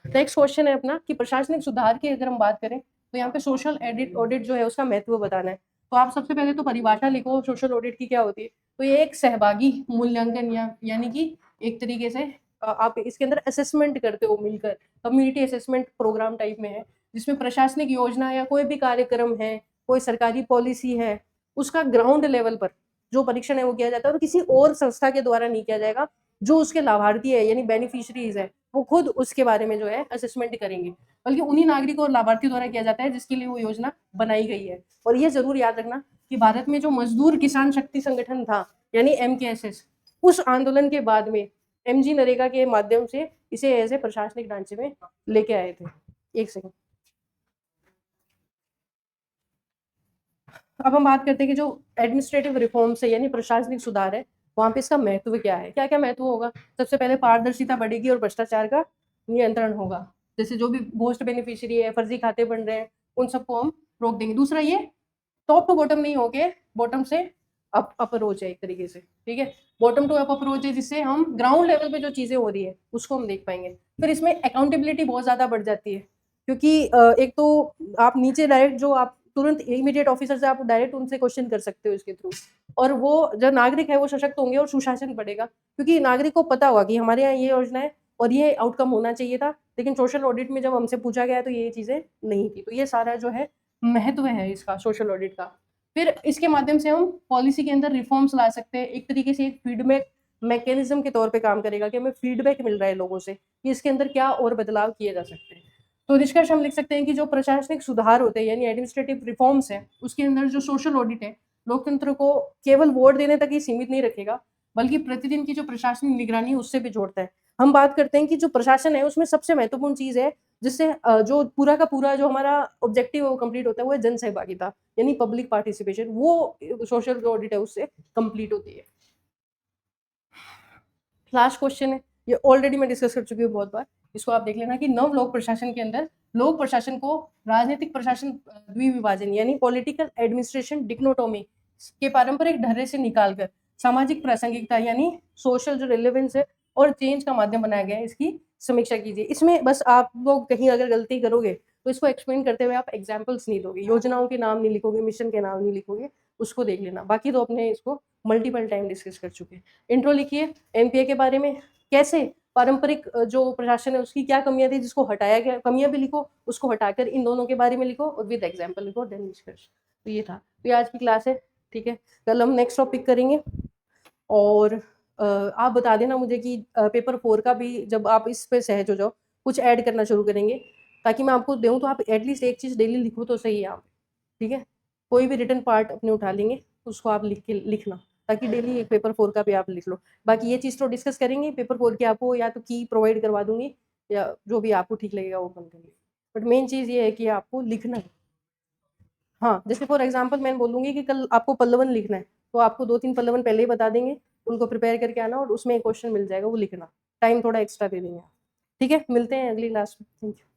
Speaker 1: नेक्स्ट क्वेश्चन है अपना कि प्रशासनिक सुधार की अगर हम बात करें तो यहाँ पे सोशल ऑडिट जो है उसका महत्व बताना है। तो आप सबसे पहले तो परिभाषा लिखो सोशल ऑडिट की क्या होती है। तो ये एक सहभागी मूल्यांकन यानी कि एक तरीके से आप इसके अंदर असेसमेंट करते हो मिलकर, कम्युनिटी असेसमेंट प्रोग्राम टाइप में है, जिसमें प्रशासनिक योजना या कोई भी कार्यक्रम है, कोई सरकारी पॉलिसी है, उसका ग्राउंड लेवल पर जो परीक्षण है वो किया जाता है और किसी और संस्था के द्वारा नहीं किया जाएगा। जो उसके लाभार्थी है यानी बेनिफिशियरीज है वो खुद उसके बारे में जो है असेसमेंट करेंगे, बल्कि उन्हीं नागरिकों और लाभार्थियों द्वारा किया जाता है जिसके लिए वो योजना बनाई गई है। और ये जरूर याद रखना कि भारत में जो मजदूर किसान शक्ति संगठन था यानी एमकेएसएस, उस आंदोलन के बाद में एमजी नरेगा के माध्यम से इसे ऐसे प्रशासनिक ढांचे में लेके आए थे। एक सेकंड, अब हम बात करते हैं कि जो एडमिनिस्ट्रेटिव रिफॉर्म्स है यानी प्रशासनिक सुधार है, वहां पे इसका महत्व क्या है, क्या क्या महत्व होगा। सबसे पहले पारदर्शिता बढ़ेगी और भ्रष्टाचार का नियंत्रण होगा। जैसे जो भी पोस्ट बेनिफिशियरी है, फर्जी खाते बन रहे हैं, उन सबको हम रोक देंगे। दूसरा ये टॉप टू बॉटम नहीं होके बॉटम से अप अप्रोच है एक तरीके से, ठीक है, बॉटम टू अप अप्रोच है, जिससे हम ग्राउंड लेवल पे जो चीजें हो रही है उसको हम देख पाएंगे। फिर इसमें अकाउंटेबिलिटी बहुत ज्यादा बढ़ जाती है, क्योंकि एक तो आप नीचे डायरेक्ट जो आप तुरंत इमीडिएट ऑफिसर से आप डायरेक्ट उनसे क्वेश्चन कर सकते हो इसके थ्रू, और वो जो नागरिक है वो सशक्त होंगे और सुशासन बढ़ेगा, क्योंकि नागरिक को पता होगा कि हमारे यहाँ ये योजना है और ये आउटकम होना चाहिए था, लेकिन सोशल ऑडिट में जब हमसे पूछा गया तो ये चीजें नहीं थी। तो ये सारा जो है महत्व है इसका सोशल ऑडिट का। फिर इसके माध्यम से हम पॉलिसी के अंदर रिफॉर्म्स ला सकते हैं, एक तरीके से एक फीडबैक मैकेनिज्म के तौर पे काम करेगा कि हमें फीडबैक मिल रहा है लोगों से कि इसके अंदर क्या और बदलाव किए जा सकते हैं। तो निष्कर्ष हम लिख सकते हैं कि जो प्रशासनिक सुधार होते हैं यानी एडमिनिस्ट्रेटिव रिफॉर्म्स है, उसके अंदर जो सोशल ऑडिट है लोकतंत्र को केवल वोट देने तक ही सीमित नहीं रखेगा, बल्कि प्रतिदिन की जो प्रशासनिक निगरानी उससे भी जोड़ता है। हम बात करते हैं कि जो प्रशासन है उसमें सबसे महत्वपूर्ण चीज है जिससे जो पूरा का पूरा जो हमारा ऑब्जेक्टिव है वो कंप्लीट होता है, वो है जन सहभागिता यानी पब्लिक पार्टिसिपेशन, वो सोशल ऑडिट है उससे कंप्लीट होती है। लास्ट क्वेश्चन है, ये ऑलरेडी मैं डिस्कस कर चुकी हूँ बहुत बार, इसको आप देख लेना कि नव लोक प्रशासन के अंदर लोक प्रशासन को राजनीतिक प्रशासन द्विविभाजन यानी पॉलिटिकल एडमिनिस्ट्रेशन डिक्नोटोमी के पारंपरिक ढर्रे से निकालकर सामाजिक प्रासंगिकता यानी सोशल जो रिलेवेंस है और चेंज का माध्यम बनाया गया है, इसकी समीक्षा कीजिए। इसमें बस आप लोग कहीं अगर गलती करोगे तो इसको एक्सप्लेन करते हुए आप एग्जाम्पल्स नहीं दोगे, योजनाओं के नाम नहीं लिखोगे, मिशन के नाम नहीं लिखोगे, उसको देख लेना। बाकी तो अपने इसको मल्टीपल टाइम डिस्कस कर चुके हैं। इंट्रो लिखिए एमपीए के बारे में, कैसे पारंपरिक जो प्रशासन है उसकी क्या कमियाँ थी जिसको हटाया गया, कमियाँ भी लिखो, उसको हटाकर इन दोनों के बारे में लिखो और विद एग्जाम्पल लिखो, देन निष्कर्ष। तो ये था, तो ये आज की क्लास है, ठीक है। कल हम नेक्स्ट टॉपिक करेंगे और आप बता देना मुझे कि पेपर 4 का भी जब आप इस पे सहज हो जाओ कुछ ऐड करना शुरू करेंगे, ताकि मैं आपको दूँ तो आप एटलीस्ट एक चीज़ डेली लिखो तो सही है आप, ठीक है। कोई भी रिटन पार्ट अपने उठा लेंगे उसको आप लिखना, ताकि डेली एक पेपर 4 का भी आप लिख लो। बाकी ये चीज़ तो डिस्कस करेंगे, पेपर 4 की आपको या तो की प्रोवाइड करवा दूंगी या जो भी आपको ठीक लगेगा वो कर देंगे, बट मेन चीज़ ये है कि आपको लिखना है। हाँ, जैसे फॉर एग्जांपल मैं बोलूँगी कि कल आपको पल्लवन लिखना है, तो आपको 2-3 पल्लवन पहले ही बता देंगे, उनको प्रिपेयर करके आना और उसमें एक क्वेश्चन मिल जाएगा, वो लिखना। टाइम थोड़ा एक्स्ट्रा दे देंगे। ठीक है, मिलते हैं अगली क्लास में। Thank you.